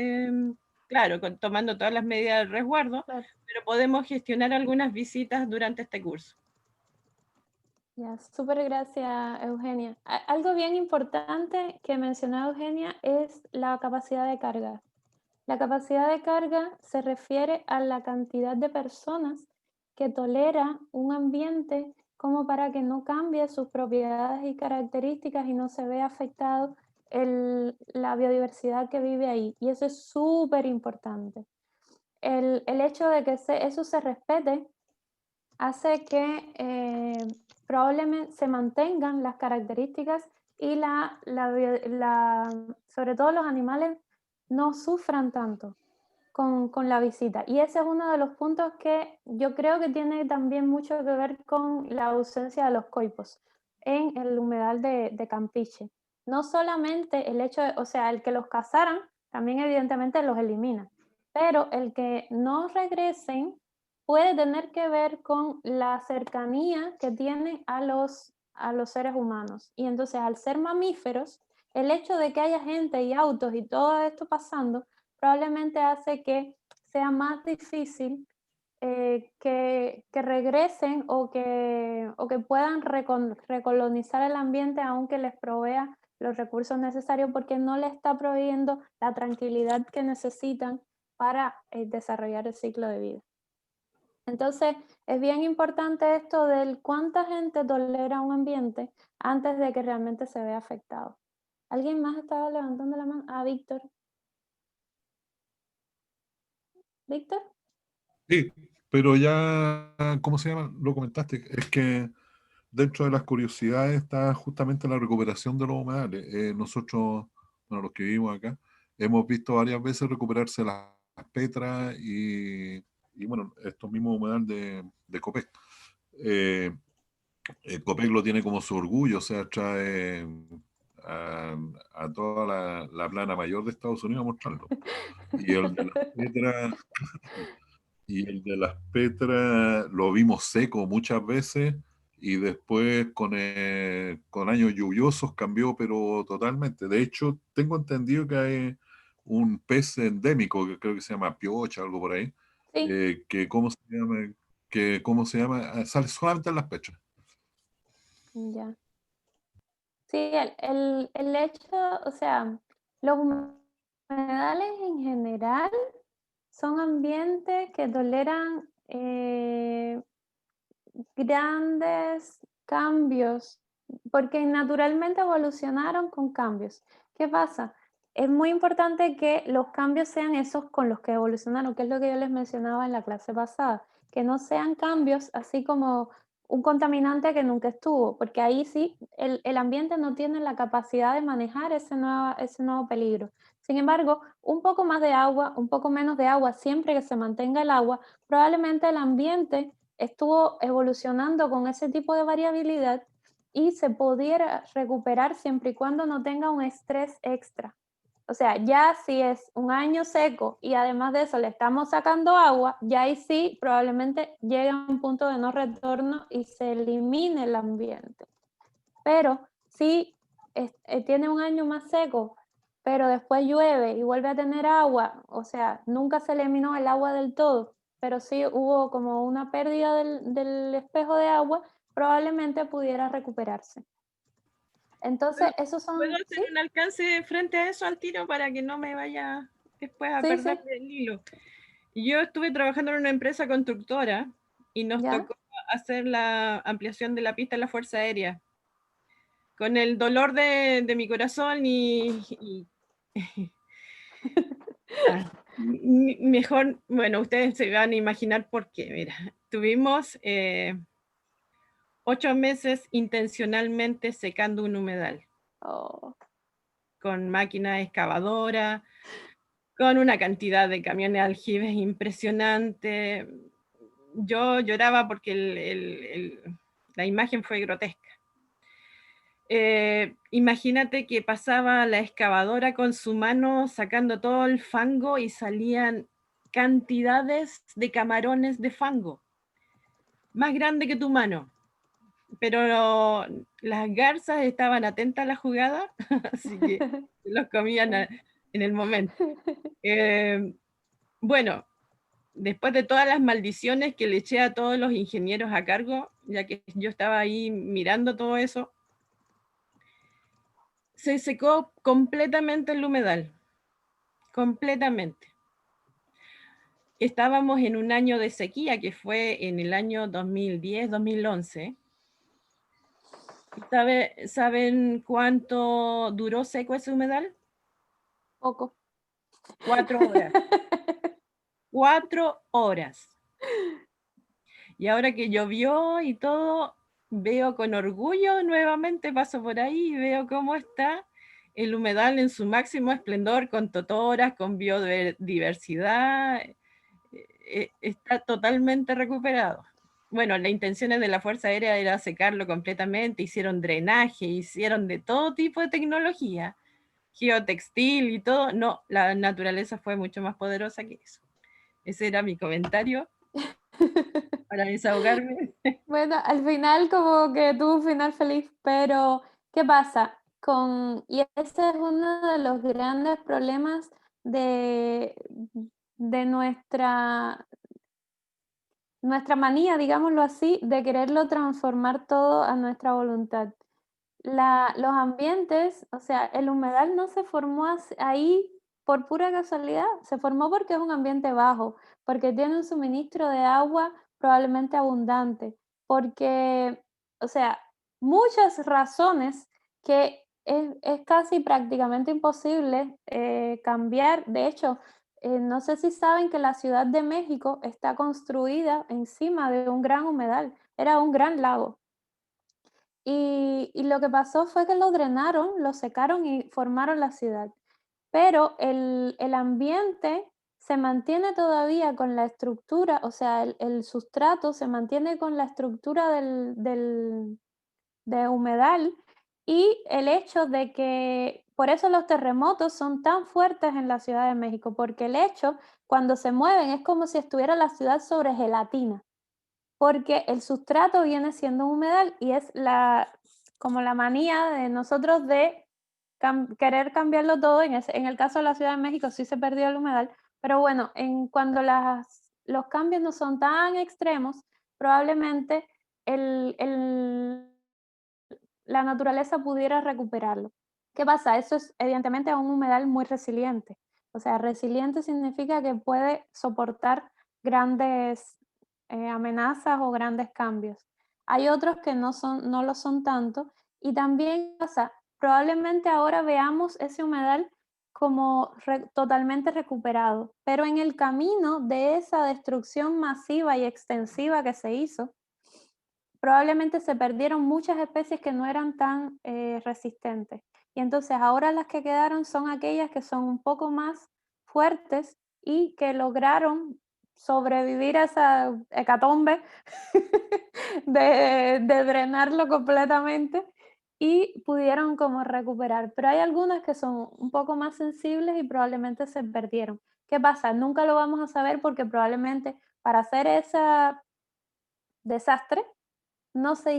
claro, tomando todas las medidas de resguardo, pero podemos gestionar algunas visitas durante este curso. Ya, súper gracias, Eugenia. Algo bien importante que mencionaba Eugenia es la capacidad de carga. La capacidad de carga se refiere a la cantidad de personas que tolera un ambiente como para que no cambie sus propiedades y características y no se vea afectado la biodiversidad que vive ahí. Y eso es súper importante. El hecho de que eso se respete hace que probablemente se mantengan las características y sobre todo los animales no sufran tanto con la visita. Y ese es uno de los puntos que yo creo que tiene también mucho que ver con la ausencia de los coipos en el humedal de Campeche. No solamente el hecho de, o sea, el que los cazaran, también evidentemente los elimina, pero el que no regresen puede tener que ver con la cercanía que tienen a los seres humanos. Y entonces, al ser mamíferos, el hecho de que haya gente y autos y todo esto pasando, probablemente hace que sea más difícil que regresen o que puedan recolonizar el ambiente aunque les provea los recursos necesarios, porque no les está proveyendo la tranquilidad que necesitan para desarrollar el ciclo de vida. Entonces, es bien importante esto del cuánta gente tolera un ambiente antes de que realmente se vea afectado. ¿Alguien más estaba levantando la mano? Ah, Víctor. ¿Víctor? Sí, pero ya, ¿cómo se llama? Lo comentaste, es que dentro de las curiosidades está justamente la recuperación de los humedales. Nosotros, bueno, los que vivimos acá, hemos visto varias veces recuperarse las petras y bueno, estos mismos humedales de Copec. Copec lo tiene como su orgullo, o sea, trae a toda la plana mayor de Estados Unidos a mostrarlo. Y el de las petras, y el de las petras lo vimos seco muchas veces y después con años lluviosos cambió, pero totalmente. De hecho, tengo entendido que hay un pez endémico que creo que se llama piocha, algo por ahí, Sí. que ¿cómo se llama? Sale solamente en las petras. Ya. Sí, el hecho, o sea, los humedales en general son ambientes que toleran grandes cambios, porque naturalmente evolucionaron con cambios. ¿Qué pasa? Es muy importante que los cambios sean esos con los que evolucionaron, que es lo que yo les mencionaba en la clase pasada, que no sean cambios así como un contaminante que nunca estuvo, porque ahí sí el ambiente no tiene la capacidad de manejar ese nuevo peligro. Sin embargo, un poco más de agua, un poco menos de agua, siempre que se mantenga el agua, probablemente el ambiente estuvo evolucionando con ese tipo de variabilidad y se pudiera recuperar siempre y cuando no tenga un estrés extra. O sea, ya si es un año seco y además de eso le estamos sacando agua, ya ahí sí probablemente llegue a un punto de no retorno y se elimine el ambiente. Pero si tiene un año más seco, pero después llueve y vuelve a tener agua, o sea, nunca se eliminó el agua del todo, pero sí hubo como una pérdida del espejo de agua, probablemente pudiera recuperarse. Entonces, esos son... ¿Puedo hacer un alcance frente a eso al tiro para que no me vaya después a perder el hilo? Yo estuve trabajando en una empresa constructora y nos tocó hacer la ampliación de la pista de la Fuerza Aérea. con el dolor de mi corazón mejor, bueno, ustedes se van a imaginar por qué. Mira, tuvimos 8 meses intencionalmente secando un humedal. Con máquina excavadora, con una cantidad de camiones aljibes impresionante. Yo lloraba porque la imagen fue grotesca. Imagínate que pasaba la excavadora con su mano sacando todo el fango y salían cantidades de camarones de fango, más grande que tu mano. Pero las garzas estaban atentas a la jugada, así que los comían en el momento. Bueno, después de todas las maldiciones que le eché a todos los ingenieros a cargo, ya que yo estaba ahí mirando todo eso, se secó completamente el humedal, completamente. Estábamos en un año de sequía, que fue en el año 2010-2011. ¿Saben cuánto duró seco ese humedal? Poco. 4 horas. 4 horas. Y ahora que llovió y todo, veo con orgullo, nuevamente paso por ahí y veo cómo está el humedal en su máximo esplendor, con totoras, con biodiversidad, está totalmente recuperado. Bueno, las intenciones de la Fuerza Aérea era secarlo completamente, hicieron drenaje, hicieron de todo tipo de tecnología, geotextil y todo. No, la naturaleza fue mucho más poderosa que eso. Ese era mi comentario para desahogarme. Bueno, al final como que tuvo un final feliz, pero ¿qué pasa? Y ese es uno de los grandes problemas de nuestra manía, digámoslo así, de quererlo transformar todo a nuestra voluntad. Los ambientes, o sea, el humedal no se formó ahí por pura casualidad, se formó porque es un ambiente bajo, porque tiene un suministro de agua probablemente abundante, porque, o sea, muchas razones que es casi prácticamente imposible cambiar. De hecho, no sé si saben que la Ciudad de México está construida encima de un gran humedal, era un gran lago. Y lo que pasó fue que lo drenaron, lo secaron y formaron la ciudad. Pero el ambiente se mantiene todavía con la estructura, o sea, el sustrato se mantiene con la estructura de humedal, y el hecho de que, por eso los terremotos son tan fuertes en la Ciudad de México, porque el hecho, cuando se mueven, es como si estuviera la ciudad sobre gelatina, porque el sustrato viene siendo un humedal y es como la manía de nosotros de querer cambiarlo todo. En el caso de la Ciudad de México sí se perdió el humedal, pero bueno, cuando los cambios no son tan extremos, probablemente la naturaleza pudiera recuperarlo. ¿Qué pasa? Eso es evidentemente un humedal muy resiliente. O sea, resiliente significa que puede soportar grandes amenazas o grandes cambios. Hay otros que no lo son tanto, y también pasa, probablemente ahora veamos ese humedal como totalmente recuperado, pero en el camino de esa destrucción masiva y extensiva que se hizo, probablemente se perdieron muchas especies que no eran tan resistentes. Y entonces ahora las que quedaron son aquellas que son un poco más fuertes y que lograron sobrevivir a esa hecatombe de drenarlo completamente, y pudieron como recuperar. Pero hay algunas que son un poco más sensibles y probablemente se perdieron. ¿Qué pasa? Nunca lo vamos a saber porque probablemente para hacer ese desastre no se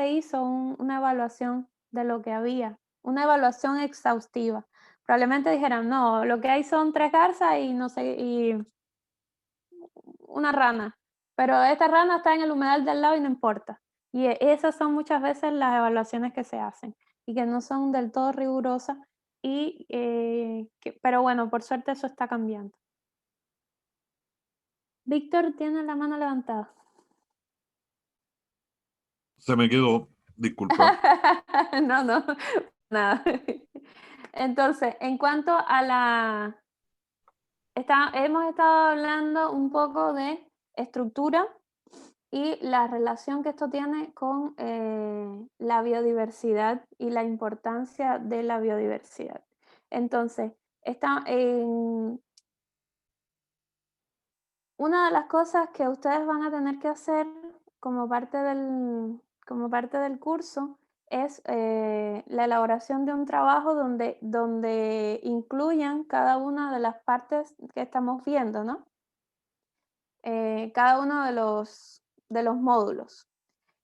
hizo una evaluación de lo que había, una evaluación exhaustiva. Probablemente dijeran, no, lo que hay son 3 garzas y no sé, y una rana, pero esta rana está en el humedal del lado y no importa. Y esas son muchas veces las evaluaciones que se hacen y que no son del todo rigurosas, pero bueno, por suerte eso está cambiando. Víctor tiene la mano levantada. Se me quedó. Disculpa. No, nada. Entonces, en cuanto a la... hemos estado hablando un poco de estructura y la relación que esto tiene con la biodiversidad y la importancia de la biodiversidad. Entonces, una de las cosas que ustedes van a tener que hacer como parte del curso es la elaboración de un trabajo donde incluyan cada una de las partes que estamos viendo, ¿no? Cada uno de los módulos.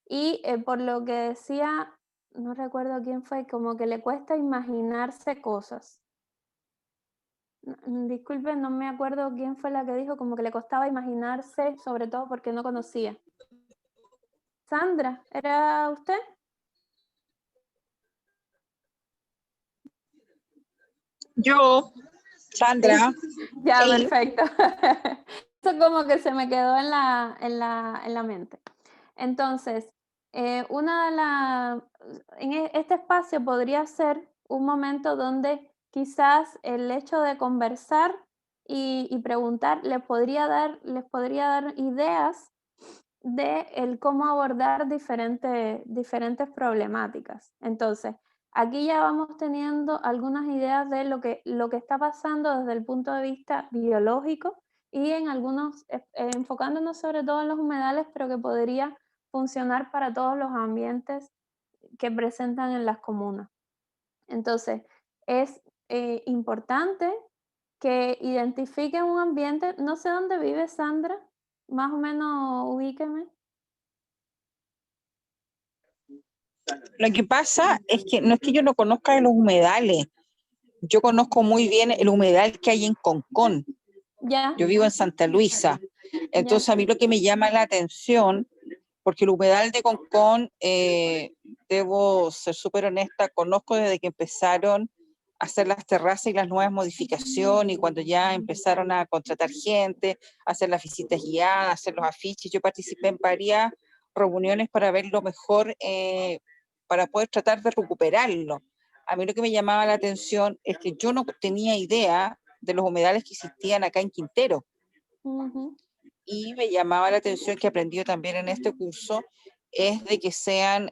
Y por lo que decía, no recuerdo quién fue, como que le cuesta imaginarse cosas. Disculpen, no me acuerdo quién fue la que dijo como que le costaba imaginarse, sobre todo porque no conocía. Sandra, ¿era usted? Yo, Sandra. Ya, Sí. perfecto. Eso como que se me quedó en la mente. Entonces, este espacio podría ser un momento donde quizás el hecho de conversar y preguntar les podría dar ideas de cómo abordar diferentes problemáticas. Entonces, aquí ya vamos teniendo algunas ideas de lo que está pasando desde el punto de vista biológico y en algunos, enfocándonos sobre todo en los humedales, pero que podría funcionar para todos los ambientes que presentan en las comunas. Entonces, es importante que identifiquen un ambiente. No sé dónde vive Sandra, más o menos ubíqueme. Lo que pasa es que no es que yo no conozca los humedales, yo conozco muy bien el humedal que hay en Concón. Ya. Yo vivo en Santa Luisa. Entonces a mí lo que me llama la atención, porque el humedal de Concón, debo ser súper honesta, conozco desde que empezaron a hacer las terrazas y las nuevas modificaciones, y cuando ya empezaron a contratar gente, a hacer las visitas guiadas, hacer los afiches. Yo participé en varias reuniones para ver lo mejor, para poder tratar de recuperarlo. A mí lo que me llamaba la atención es que yo no tenía idea de los humedales que existían acá en Quintero. Y me llamaba la atención, que aprendí también en este curso, es de que sean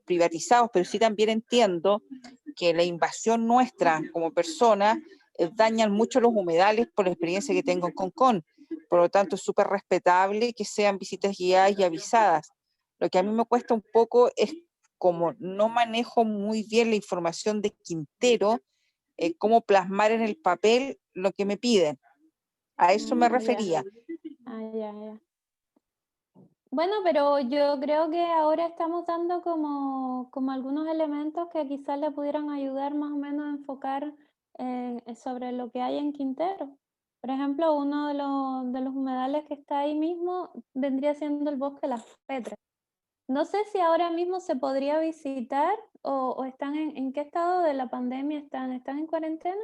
privatizados, pero sí también entiendo que la invasión nuestra como personas dañan mucho los humedales por la experiencia que tengo en Concón. Por lo tanto, es súper respetable que sean visitas guiadas y avisadas. Lo que a mí me cuesta un poco es, como no manejo muy bien la información de Quintero, cómo plasmar en el papel lo que me piden. A eso me refería. Ya. Bueno, pero yo creo que ahora estamos dando como algunos elementos que quizás le pudieran ayudar más o menos a enfocar sobre lo que hay en Quintero. Por ejemplo, uno de los humedales que está ahí mismo vendría siendo el Bosque de las Petras. No sé si ahora mismo se podría visitar o están en qué estado de la pandemia están. ¿Están en cuarentena?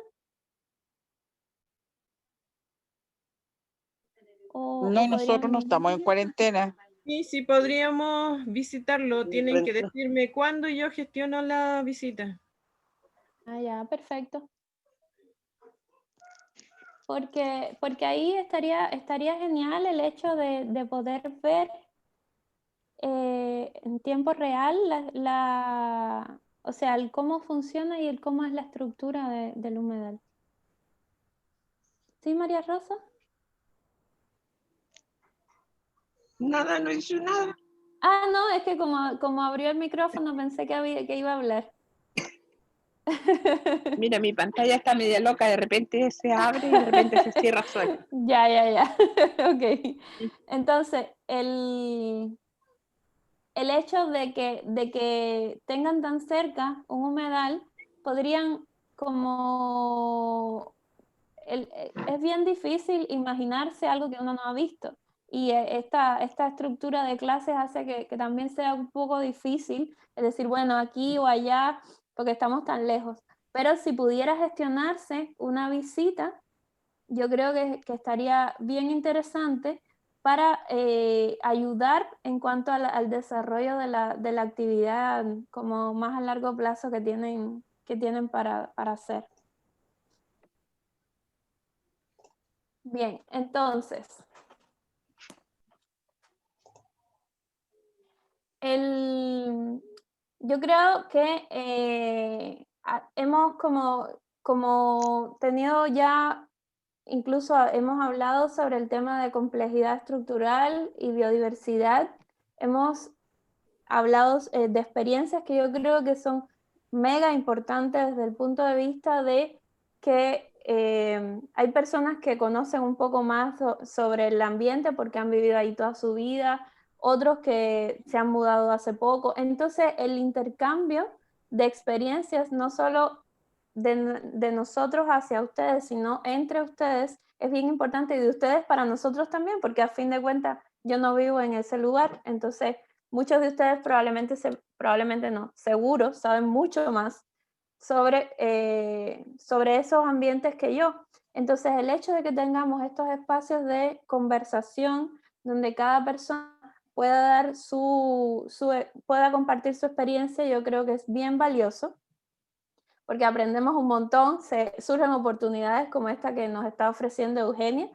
No, nosotros no estamos en cuarentena. Sí, podríamos visitarlo. Tienen que decirme cuándo y yo gestiono la visita. Ya, perfecto. Porque ahí estaría genial el hecho de poder ver en tiempo real o sea, el cómo funciona y el cómo es la estructura del humedal. ¿Sí, María Rosa? Nada, no hizo nada. No, es que como abrió el micrófono pensé que iba a hablar. Mira, mi pantalla está media loca, de repente se abre y de repente se cierra sola. Ya. Ok. Entonces, el hecho de que tengan tan cerca un humedal, podrían es bien difícil imaginarse algo que uno no ha visto. Y esta estructura de clases hace que también sea un poco difícil, es decir, bueno, aquí o allá, porque estamos tan lejos. Pero si pudiera gestionarse una visita, yo creo que estaría bien interesante para ayudar en cuanto al desarrollo de la actividad como más a largo plazo que tienen para hacer. Bien, entonces, yo creo que hemos como tenido ya, incluso hemos hablado sobre el tema de complejidad estructural y biodiversidad. Hemos hablado de experiencias que yo creo que son mega importantes desde el punto de vista de que hay personas que conocen un poco más sobre el ambiente porque han vivido ahí toda su vida, otros que se han mudado hace poco. Entonces el intercambio de experiencias, no solo de nosotros hacia ustedes, sino entre ustedes, es bien importante, y de ustedes para nosotros también, porque a fin de cuentas yo no vivo en ese lugar. Entonces muchos de ustedes probablemente no, seguro saben mucho más sobre esos ambientes que yo. Entonces el hecho de que tengamos estos espacios de conversación donde cada persona pueda pueda compartir su experiencia, yo creo que es bien valioso, porque aprendemos un montón, surgen oportunidades como esta que nos está ofreciendo Eugenia,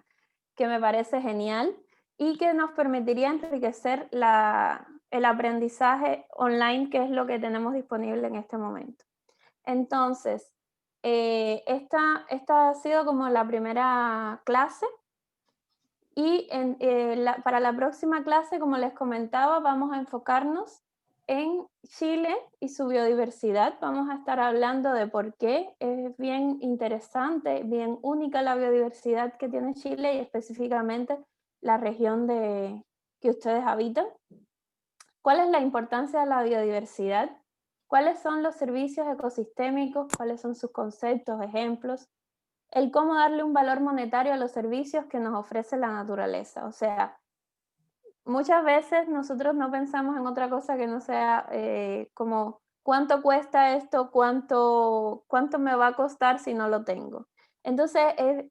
que me parece genial y que nos permitiría enriquecer el aprendizaje online, que es lo que tenemos disponible en este momento. Entonces, esta ha sido como la primera clase, y para la próxima clase, como les comentaba, vamos a enfocarnos en Chile y su biodiversidad. Vamos a estar hablando de por qué es bien interesante, bien única la biodiversidad que tiene Chile y específicamente la región que ustedes habitan. ¿Cuál es la importancia de la biodiversidad? ¿Cuáles son los servicios ecosistémicos? ¿Cuáles son sus conceptos, ejemplos? El cómo darle un valor monetario a los servicios que nos ofrece la naturaleza. O sea, muchas veces nosotros no pensamos en otra cosa que no sea como cuánto cuesta esto, cuánto me va a costar si no lo tengo. Entonces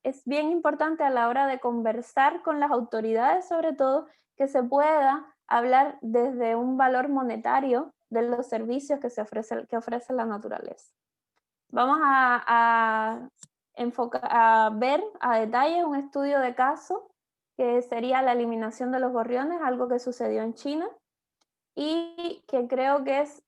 es bien importante a la hora de conversar con las autoridades, sobre todo, que se pueda hablar desde un valor monetario de los servicios que ofrece la naturaleza. Vamos a ver a detalle un estudio de caso que sería la eliminación de los gorriones, algo que sucedió en China y que creo que es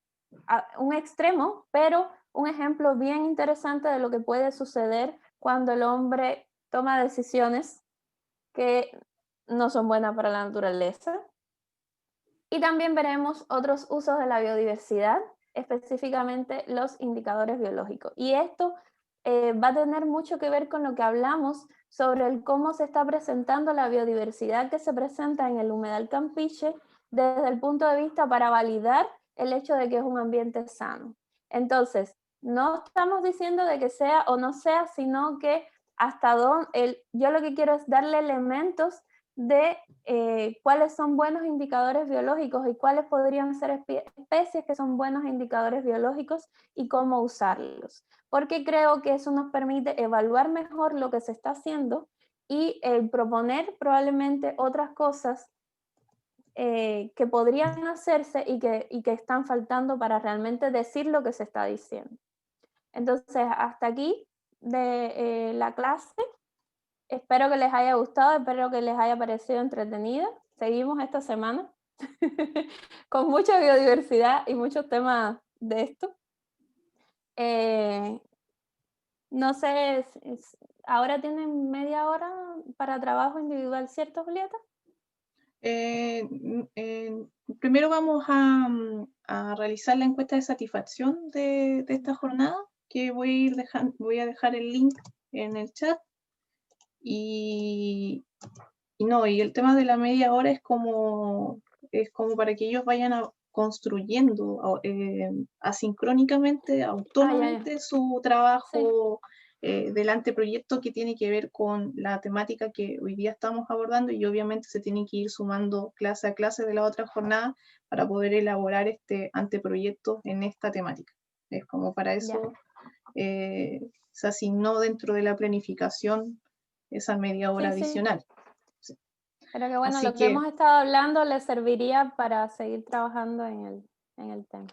un extremo, pero un ejemplo bien interesante de lo que puede suceder cuando el hombre toma decisiones que no son buenas para la naturaleza. Y también veremos otros usos de la biodiversidad, específicamente los indicadores biológicos. Y esto va a tener mucho que ver con lo que hablamos sobre cómo se está presentando la biodiversidad que se presenta en el humedal Campeche desde el punto de vista para validar el hecho de que es un ambiente sano. Entonces, no estamos diciendo de que sea o no sea, sino que hasta dónde, yo lo que quiero es darle elementos de cuáles son buenos indicadores biológicos y cuáles podrían ser especies que son buenos indicadores biológicos y cómo usarlos. Porque creo que eso nos permite evaluar mejor lo que se está haciendo y proponer probablemente otras cosas que podrían hacerse y que están faltando para realmente decir lo que se está diciendo. Entonces, hasta aquí de la clase. Espero que les haya gustado, espero que les haya parecido entretenida. Seguimos esta semana con mucha biodiversidad y muchos temas de esto. No sé, ahora tienen media hora para trabajo individual, ¿cierto, Julieta? Primero vamos a realizar la encuesta de satisfacción de esta jornada, que voy a dejar el link en el chat. Y el tema de la media hora es como para que ellos vayan construyendo asincrónicamente, autónomamente su trabajo del anteproyecto que tiene que ver con la temática que hoy día estamos abordando, y obviamente se tiene que ir sumando clase a clase de la otra jornada para poder elaborar este anteproyecto en esta temática. Es como para eso se asignó dentro de la planificación esa media hora adicional. Sí. Pero que bueno, Así lo que que- hemos estado hablando les serviría para seguir trabajando en el tema.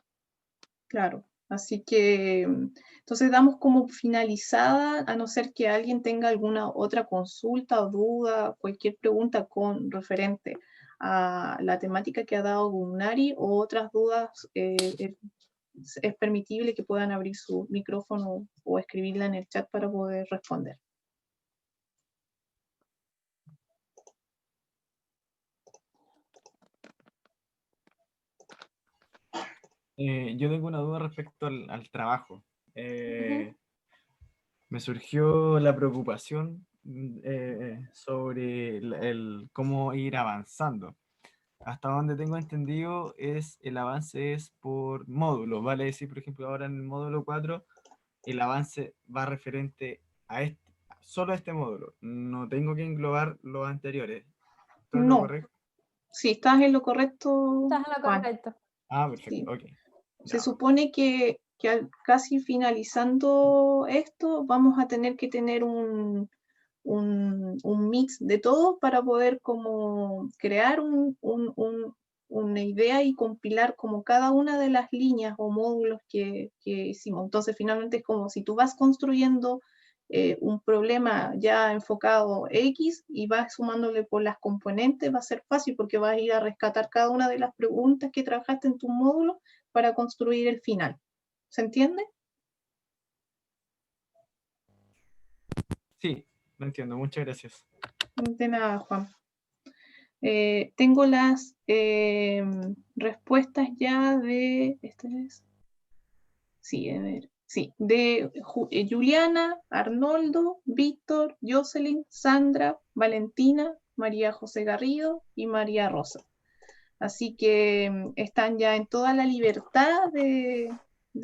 Claro, así que entonces damos como finalizada, a no ser que alguien tenga alguna otra consulta o duda, cualquier pregunta con referente a la temática que ha dado Gunari o otras dudas, es permitible que puedan abrir su micrófono o escribirla en el chat para poder responder. Yo tengo una duda respecto al trabajo. Me surgió la preocupación sobre cómo ir avanzando. Hasta donde tengo entendido, el avance es por módulos. Vale decir, por ejemplo, ahora en el módulo 4, el avance va referente a solo a este módulo. No tengo que englobar los anteriores. ¿Estoy en lo No, correcto? si estás en lo correcto, Estás en lo Juan. correcto. Ah, perfecto, ok. Se supone que casi finalizando esto, vamos a tener que tener un mix de todo para poder como crear una idea y compilar como cada una de las líneas o módulos que hicimos. Entonces finalmente es como si tú vas construyendo un problema ya enfocado X y vas sumándole por las componentes, va a ser fácil porque vas a ir a rescatar cada una de las preguntas que trabajaste en tu módulo para construir el final. ¿Se entiende? Sí, lo entiendo. Muchas gracias. De nada, Juan. Tengo las respuestas ya de... ¿Esta es? Sí, a ver. Sí, de Juliana, Arnoldo, Víctor, Jocelyn, Sandra, Valentina, María José Garrido y María Rosa. Así que están ya en toda la libertad de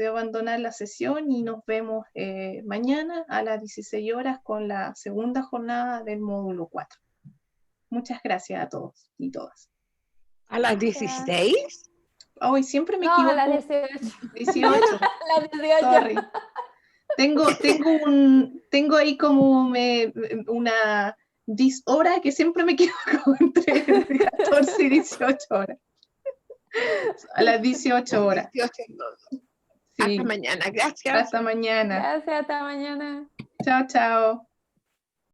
abandonar la sesión y nos vemos mañana a las 16 horas con la segunda jornada del módulo 4. Muchas gracias a todos y todas. ¿A las 16? Hoy siempre me No, equivoco. a las 18. 18. Las 18. Sorry. Tengo ahí como una hora que siempre me equivoco entre 14 y 18 horas. A las 18 horas. 18 Sí. Hasta mañana, gracias. Hasta mañana. Gracias, hasta mañana. Chao, chao.